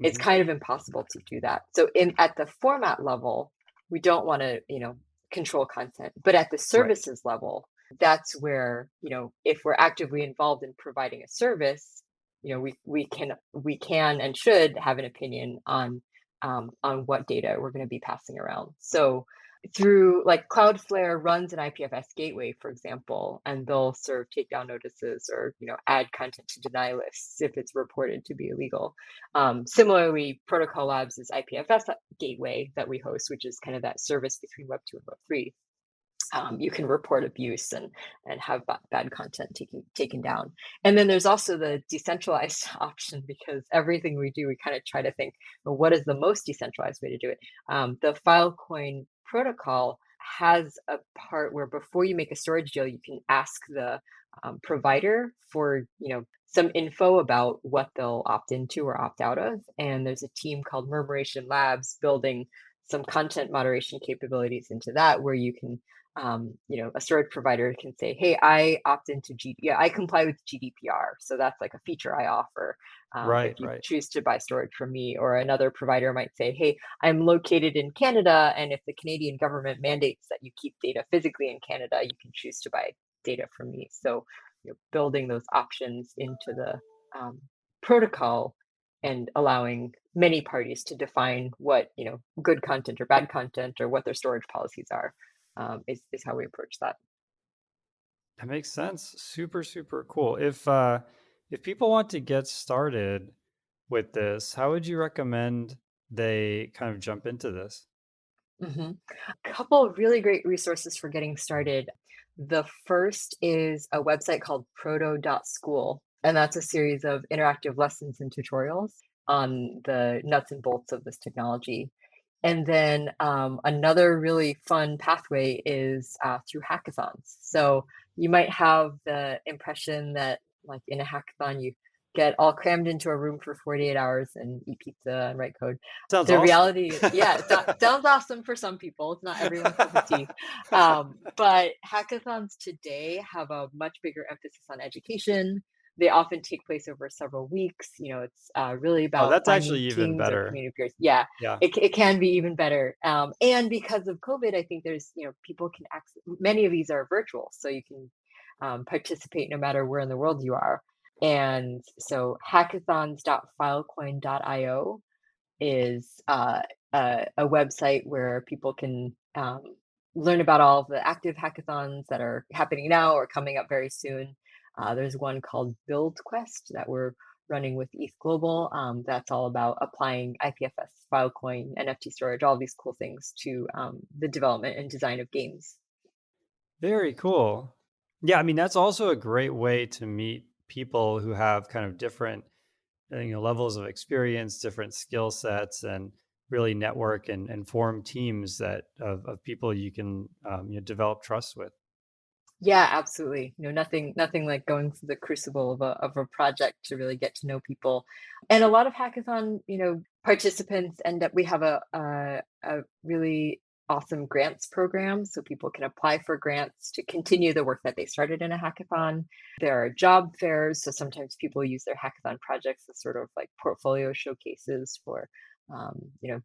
It's Hmm. kind of impossible to do that. So in at the format level, we don't want to, control content. But at the Right. services level, that's where, if we're actively involved in providing a service, we can and should have an opinion on what data we're going to be passing around. So through like Cloudflare runs an IPFS gateway, for example, and they'll serve takedown notices or add content to deny lists if it's reported to be illegal. Similarly, Protocol Labs is IPFS gateway that we host, which is kind of that service between Web 2 and Web 3. You can report abuse and have bad content taken down. And then there's also the decentralized option, because everything we do, we kind of try to think, well, what is the most decentralized way to do it? The Filecoin protocol has a part where before you make a storage deal, you can ask the provider for some info about what they'll opt into or opt out of. And there's a team called Murmuration Labs building some content moderation capabilities into that, where you can a storage provider can say, hey, I opt into I comply with GDPR. So that's like a feature I offer if Right, you right. choose to buy storage from me. Or another provider might say, hey, I'm located in Canada, and if the Canadian government mandates that you keep data physically in Canada, you can choose to buy data from me. So building those options into the protocol and allowing many parties to define what good content or bad content or what their storage policies are, is how we approach that. That makes sense. Super, super cool. If people want to get started with this, how would you recommend they kind of jump into this? hmm A couple of really great resources for getting started. The first is a website called proto.school, and that's a series of interactive lessons and tutorials on the nuts and bolts of this technology. And then another really fun pathway is through hackathons. So you might have the impression that, like in a hackathon, you get all crammed into a room for 48 hours and eat pizza and write code. Sounds The awesome. reality is, yeah, it sounds awesome for some people. It's not everyone's cup of tea. But hackathons today have a much bigger emphasis on education. They often take place over several weeks. It's really Oh, about that's actually finding even teams or better. community peers. Yeah, Yeah. it can be even better. And because of COVID, I think there's, people can access, many of these are virtual, so you can participate no matter where in the world you are. And so hackathons.filecoin.io is a website where people can learn about all of the active hackathons that are happening now or coming up very soon. There's one called Build Quest that we're running with ETH Global. That's all about applying IPFS, Filecoin, NFT storage, all these cool things to the development and design of games. Very cool. Yeah, I mean, that's also a great way to meet people who have kind of different levels of experience, different skill sets, and really network and form teams of people you can develop trust with. Yeah, absolutely. Nothing like going through the crucible of a project to really get to know people. And a lot of hackathon, participants end up. We have a really awesome grants program, so people can apply for grants to continue the work that they started in a hackathon. There are job fairs, so sometimes people use their hackathon projects as sort of like portfolio showcases for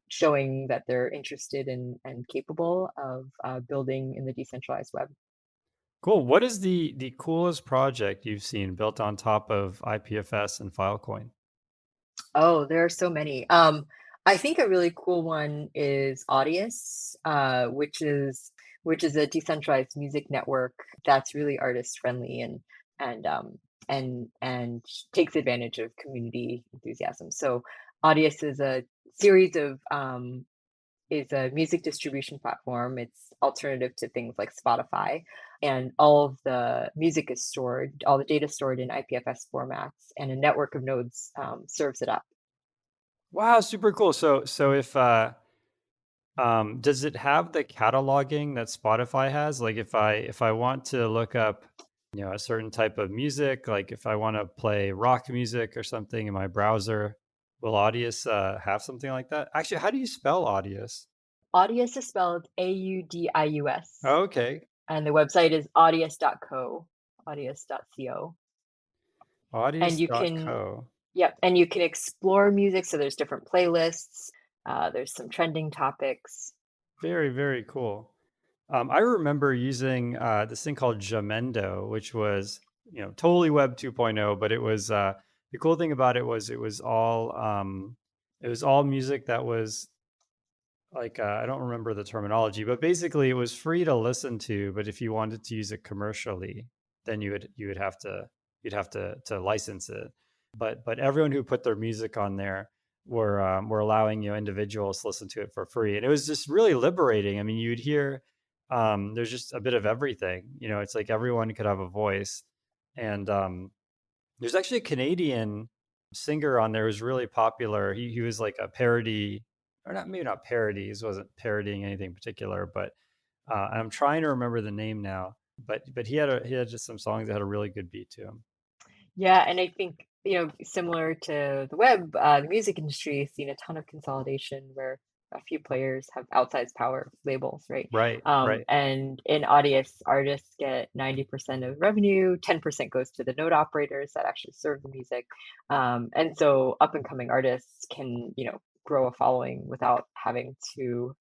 showing that they're interested in and capable of building in the decentralized web. Cool. What is the coolest project you've seen built on top of IPFS and Filecoin? Oh, there are so many. I think a really cool one is Audius, which is a decentralized music network that's really artist friendly and and takes advantage of community enthusiasm. So Audius series of is a music distribution platform. It's alternative to things like Spotify, and all of the music is stored, all the data stored in IPFS formats, and a network of nodes serves it up. Wow, super cool. So if does it have the cataloging that Spotify has? Like if I want to look up, a certain type of music, like if I want to play rock music or something in my browser, will Audius have something like that? Actually, how do you spell Audius? Audius is spelled Audius, Oh, okay. and the website is audius.co, audius.co. And you can, Audius.co. yep, and you can explore music. So there's different playlists. There's some trending topics. Very, very cool. I remember using this thing called Jamendo, which was, totally Web 2.0, but it was the cool thing about it was all music that was like I don't remember the terminology, but basically it was free to listen to. But if you wanted to use it commercially, then you would have to you'd have to license it. But everyone who put their music on there were allowing individuals to listen to it for free, and it was just really liberating. I mean, you'd hear there's just a bit of everything. It's like everyone could have a voice, and there's actually a Canadian singer on there who's really popular. He was like a parody, or not, maybe not parody. He wasn't parodying anything particular, but I'm trying to remember the name now. But he had just some songs that had a really good beat to him. Yeah, and I think, similar to the web, the music industry has seen a ton of consolidation where a few players have outsized power labels, right? Right, right. And in Audius, artists get 90% of revenue, 10% goes to the node operators that actually serve the music. And so up and coming artists can, grow a following without having to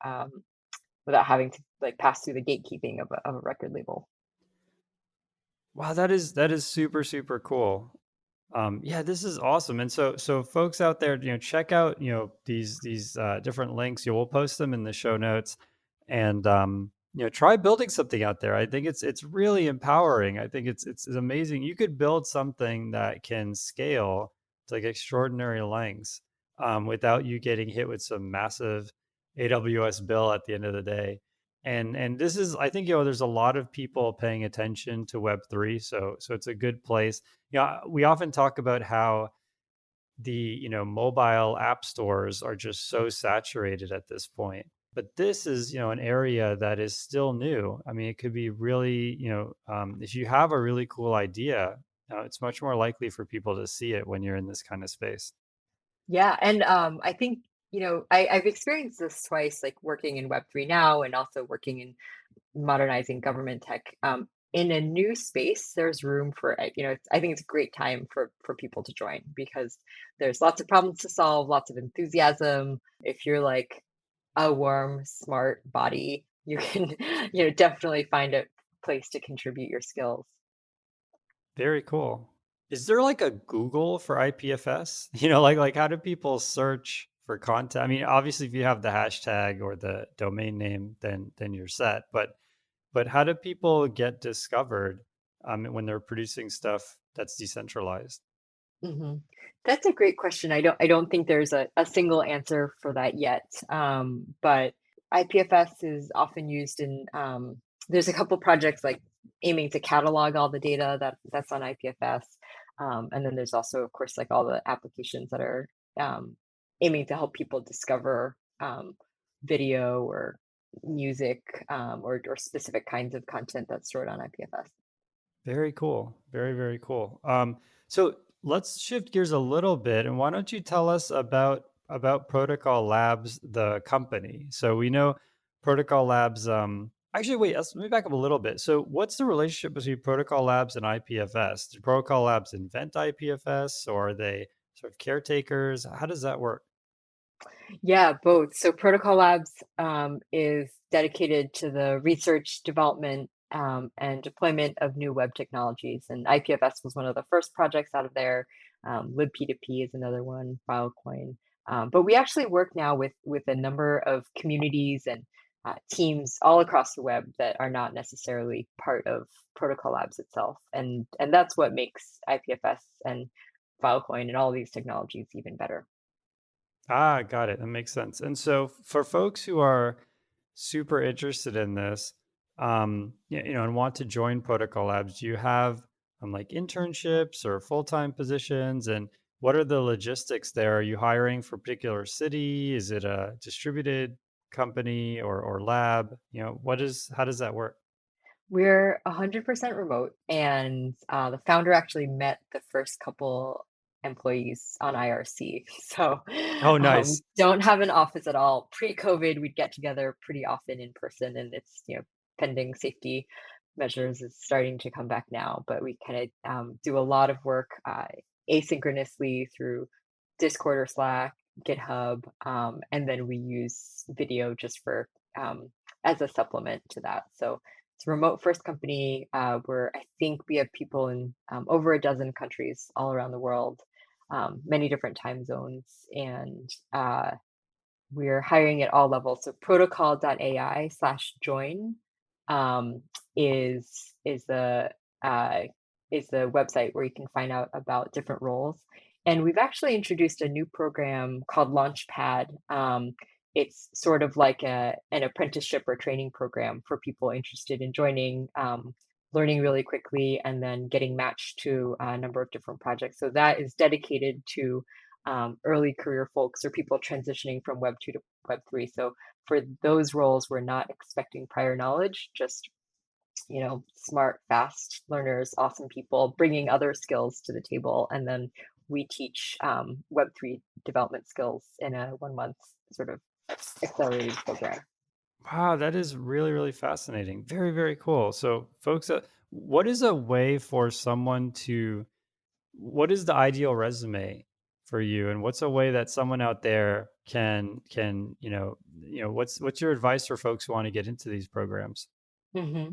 like pass through the gatekeeping of a record label. Wow, that is super super cool. Yeah, this is awesome. And so folks out there, check out these different links. We'll post them in the show notes, and try building something out there. I think it's really empowering. I think it's amazing. You could build something that can scale to like extraordinary lengths without you getting hit with some massive AWS bill at the end of the day. And this is, I think, there's a lot of people paying attention to Web3, so it's a good place. We often talk about how the mobile app stores are just so saturated at this point, but this is an area that is still new. I mean, it could be really if you have a really cool idea, it's much more likely for people to see it when you're in this kind of space. Yeah, and I think I've experienced this twice, like working in Web3 now, and also working in modernizing government tech. In a new space, there's room for I think it's a great time for people to join because there's lots of problems to solve, lots of enthusiasm. If you're like a warm, smart body, you can definitely find a place to contribute your skills. Very cool. Is there like a Google for IPFS? Like how do people search for content? I mean, obviously if you have the hashtag or the domain name, then you're set. But how do people get discovered when they're producing stuff that's decentralized? hmm That's a great question. I don't think there's a single answer for that yet. But IPFS is often used in there's a couple projects like aiming to catalog all the data that's on IPFS. And then there's also, of course, like all the applications that are aiming to help people discover video or music or specific kinds of content that's stored on IPFS. Very cool. Very, very cool. So let's shift gears a little bit, and why don't you tell us about Protocol Labs, the company? So we know Protocol Labs. Actually, wait. Let me back up a little bit. So, what's the relationship between Protocol Labs and IPFS? Did Protocol Labs invent IPFS, or are they sort of caretakers? How does that work? Yeah, both. So Protocol Labs is dedicated to the research, development, and deployment of new web technologies. And IPFS was one of the first projects out of there. libp2p is another one, Filecoin. But we actually work now with a number of communities and teams all across the web that are not necessarily part of Protocol Labs itself. And that's what makes IPFS and Filecoin and all these technologies even better. Ah, got it. That makes sense. And so for folks who are super interested in this, and want to join Protocol Labs, do you have like internships or full-time positions? And what are the logistics there? Are you hiring for a particular city? Is it a distributed company or lab? How does that work? We're 100% remote, and the founder actually met the first couple employees on IRC. So Oh, we nice. don't have an office at all. Pre-COVID, we'd get together pretty often in person, and it's pending safety measures is starting to come back now. But we kind of do a lot of work asynchronously through Discord or Slack, GitHub, and then we use video just for as a supplement to that. So it's a remote first company where I think we have people in over a dozen countries all around the world, many different time zones, and we're hiring at all levels. So protocol.ai/join um, is the uh, is the website where you can find out about different roles. And we've actually introduced a new program called Launchpad. It's sort of like an apprenticeship or training program for people interested in joining, learning really quickly, and then getting matched to a number of different projects. So that is dedicated to early career folks or people transitioning from Web 2 to Web 3. So for those roles, we're not expecting prior knowledge, just smart, fast learners, awesome people bringing other skills to the table. And then we teach Web3 development skills in a 1 month sort of accelerated program. Wow, that is really, really fascinating. Very, very cool. So, folks, what is a way for someone to, what is the ideal resume for you, and what's a way that someone out there can what's your advice for folks who want to get into these programs? hmm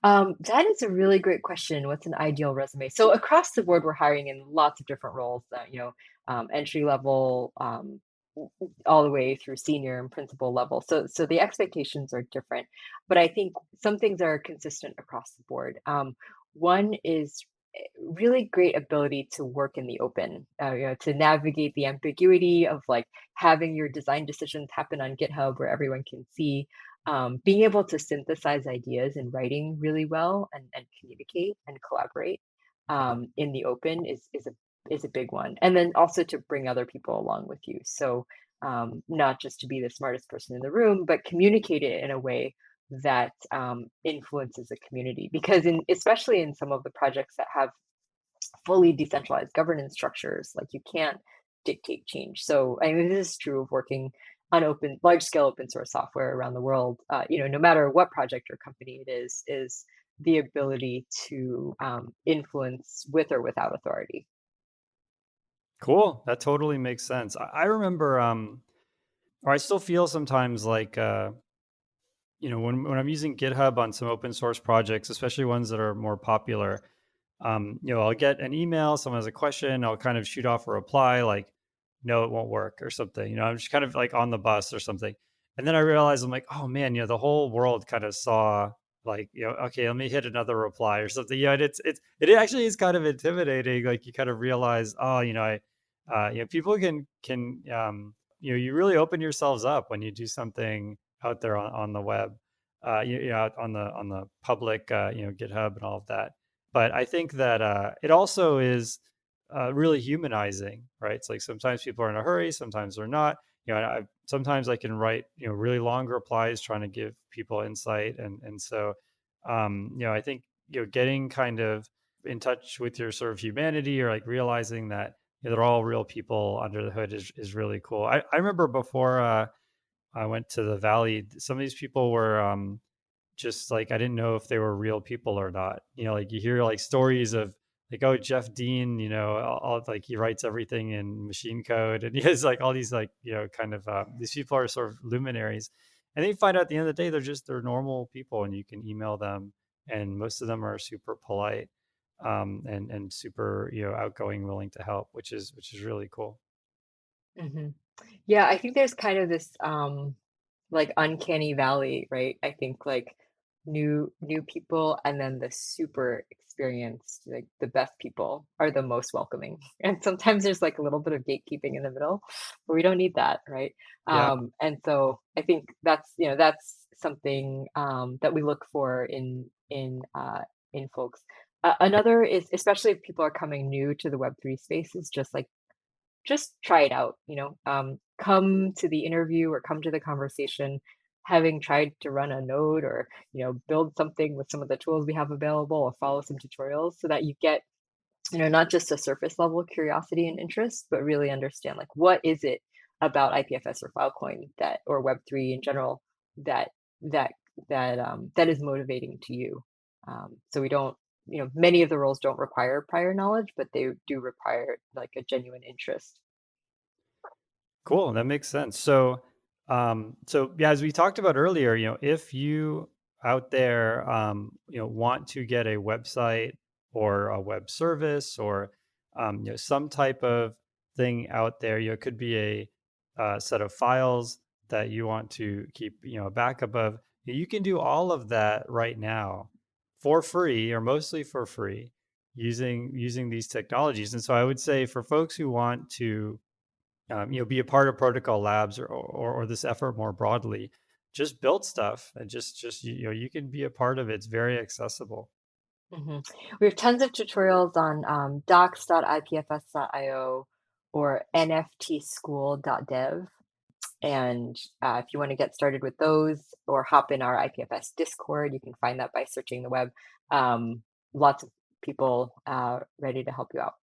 that is a really great question. What's an ideal resume? So across the board, we're hiring in lots of different roles. That entry level, all the way through senior and principal level. So the expectations are different, but I think some things are consistent across the board. One is really great ability to work in the open, to navigate the ambiguity of like having your design decisions happen on GitHub where everyone can see, being able to synthesize ideas in writing really well and communicate and collaborate in the open is a big one. And then also to bring other people along with you. So not just to be the smartest person in the room, but communicate it in a way that influences the community. Because especially in some of the projects that have fully decentralized governance structures, like you can't dictate change. So I mean, this is true of working on large scale open source software around the world. No matter what project or company it is the ability to influence with or without authority. Cool. That totally makes sense. I remember, or I still feel sometimes like, when I'm using GitHub on some open source projects, especially ones that are more popular, I'll get an email, someone has a question, I'll kind of shoot off a reply like, no, it won't work or something. I'm just kind of like on the bus or something. And then I realize I'm like, oh man, the whole world kind of saw like, okay, let me hit another reply or something. And it actually is kind of intimidating. Like you kind of realize, oh, people you really open yourselves up when you do something out there on the web, out on the public, GitHub and all of that. But I think that it also is really humanizing, right? It's like sometimes people are in a hurry, sometimes they're not. Sometimes I can write really long replies trying to give people insight, and so I think getting kind of in touch with your sort of humanity, or like realizing that they're all real people under the hood is really cool. I remember before I went to the Valley, some of these people were just like, I didn't know if they were real people or not. Like you hear like stories of like, oh, Jeff Dean, like he writes everything in machine code, and he has like all these like, kind of these people are sort of luminaries, and then you find out at the end of the day they're normal people, and you can email them and most of them are super polite, and super, outgoing, willing to help, which is really cool. Hmm. Yeah, I think there's kind of this like uncanny valley, right? I think like new people and then the super experienced, like the best people are the most welcoming. And sometimes there's like a little bit of gatekeeping in the middle, but we don't need that, right? Yeah. And so I think that's, that's something that we look for in folks. Another is, especially if people are coming new to the Web3 space, is just try it out, come to the interview or come to the conversation having tried to run a node or, build something with some of the tools we have available or follow some tutorials so that you get, not just a surface level curiosity and interest, but really understand like what is it about IPFS or Filecoin that or Web3 in general that that that is motivating to you. So we don't, many of the roles don't require prior knowledge, but they do require like a genuine interest. Cool, that makes sense. So yeah, as we talked about earlier, if you out there, want to get a website or a web service or, some type of thing out there, it could be a, set of files that you want to keep, a backup of. You can do all of that right now for free or mostly for free using these technologies. And so I would say for folks who want to, be a part of Protocol Labs or this effort more broadly, just build stuff and just you can be a part of it. It's very accessible. Mhm. We have tons of tutorials on docs.ipfs.io or nftschool.dev. And if you want to get started with those or hop in our IPFS Discord, you can find that by searching the web. Lots of people ready to help you out.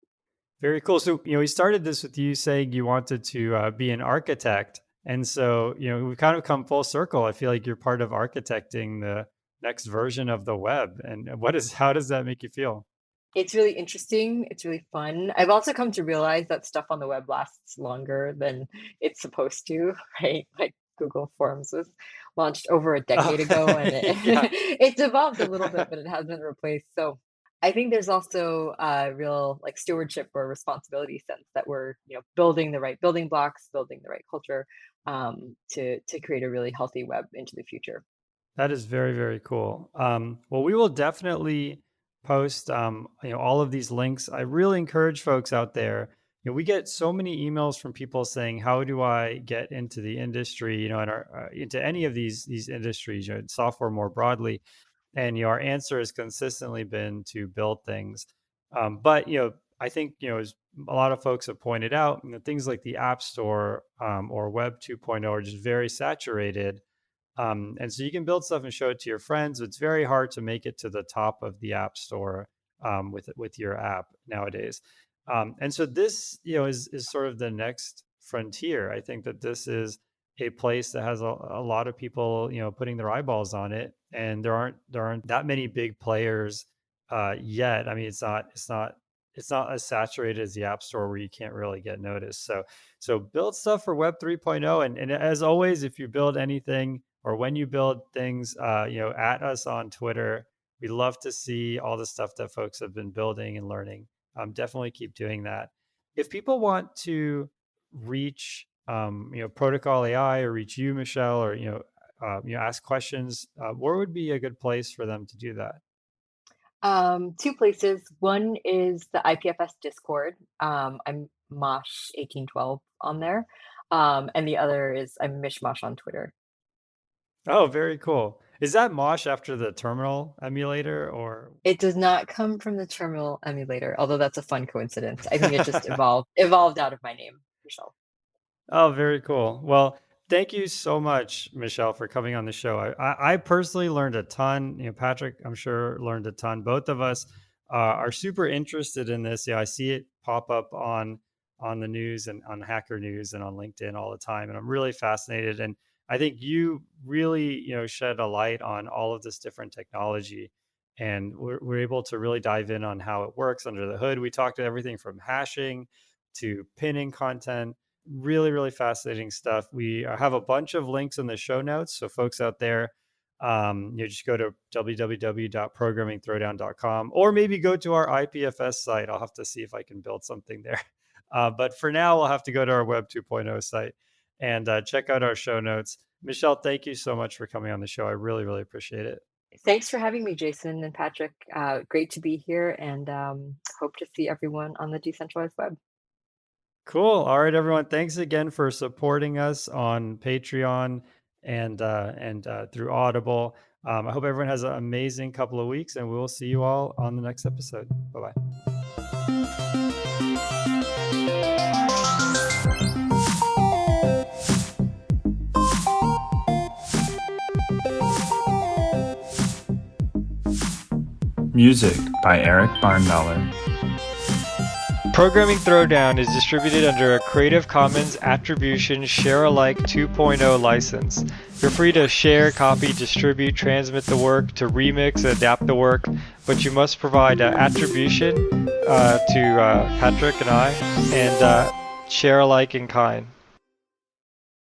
Very cool. So we started this with you saying you wanted to be an architect, and so we've kind of come full circle. I feel like you're part of architecting the next version of the web. And how does that make you feel? It's really interesting. It's really fun. I've also come to realize that stuff on the web lasts longer than it's supposed to, right? Like Google Forms was launched over a Oh, decade ago and it yeah. it's evolved a little bit, but it has been replaced. So I think there's also a real like stewardship or responsibility sense that we're, building the right building blocks, building the right culture to create a really healthy web into the future. That is very, very cool. Well, we will definitely post, all of these links. I really encourage folks out there. We get so many emails from people saying, "How do I get into the industry?" And into any of these industries, software more broadly. And our answer has consistently been to build things. But I think as a lot of folks have pointed out, things like the App Store, or Web 2.0 are just very saturated, and so you can build stuff and show it to your friends. It's very hard to make it to the top of the app store, with your app nowadays. And so this, is sort of the next frontier. I think that this is a place that has a lot of people, putting their eyeballs on it, and there aren't that many big players yet. I mean, it's not as saturated as the app store where you can't really get noticed. So build stuff for Web 3.0, and as always, if you build anything or when you build things, at us on Twitter. We love to see all the stuff that folks have been building and learning. Definitely keep doing that. If people want to reach, Protocol AI, or reach you, Michelle, or ask questions, where would be a good place for them to do that? Two places. One is the IPFS Discord. I'm Mosh1812 on there. And the other is I'm Mishmash on Twitter. Oh, very cool. Is that Mosh after the terminal emulator, or? It does not come from the terminal emulator, although that's a fun coincidence. I think it just evolved out of my name, Michelle. Oh, very cool. Well, thank you so much, Michelle, for coming on the show. I personally learned a ton. Patrick, I'm sure, learned a ton. Both of us are super interested in this. I see it pop up on the news and on Hacker News and on LinkedIn all the time, and I'm really fascinated. And I think you really, shed a light on all of this different technology, and we're able to really dive in on how it works under the hood. We talked to everything from hashing to pinning content. Really, really fascinating stuff. We have a bunch of links in the show notes. So, folks out there, just go to www.programmingthrowdown.com, or maybe go to our IPFS site. I'll have to see if I can build something there. But for now, we'll have to go to our Web 2.0 site and check out our show notes. Michelle, thank you so much for coming on the show. I really, really appreciate it. Thanks for having me, Jason and Patrick. Great to be here, and hope to see everyone on the decentralized web. Cool. All right, everyone. Thanks again for supporting us on Patreon and through Audible. I hope everyone has an amazing couple of weeks, and we'll see you all on the next episode. Bye-bye. Music by Eric Barnmeller. Programming Throwdown is distributed under a Creative Commons Attribution Share-alike 2.0 license. You're free to share, copy, distribute, transmit the work, to remix and adapt the work, but you must provide attribution to Patrick and I, and share alike in kind.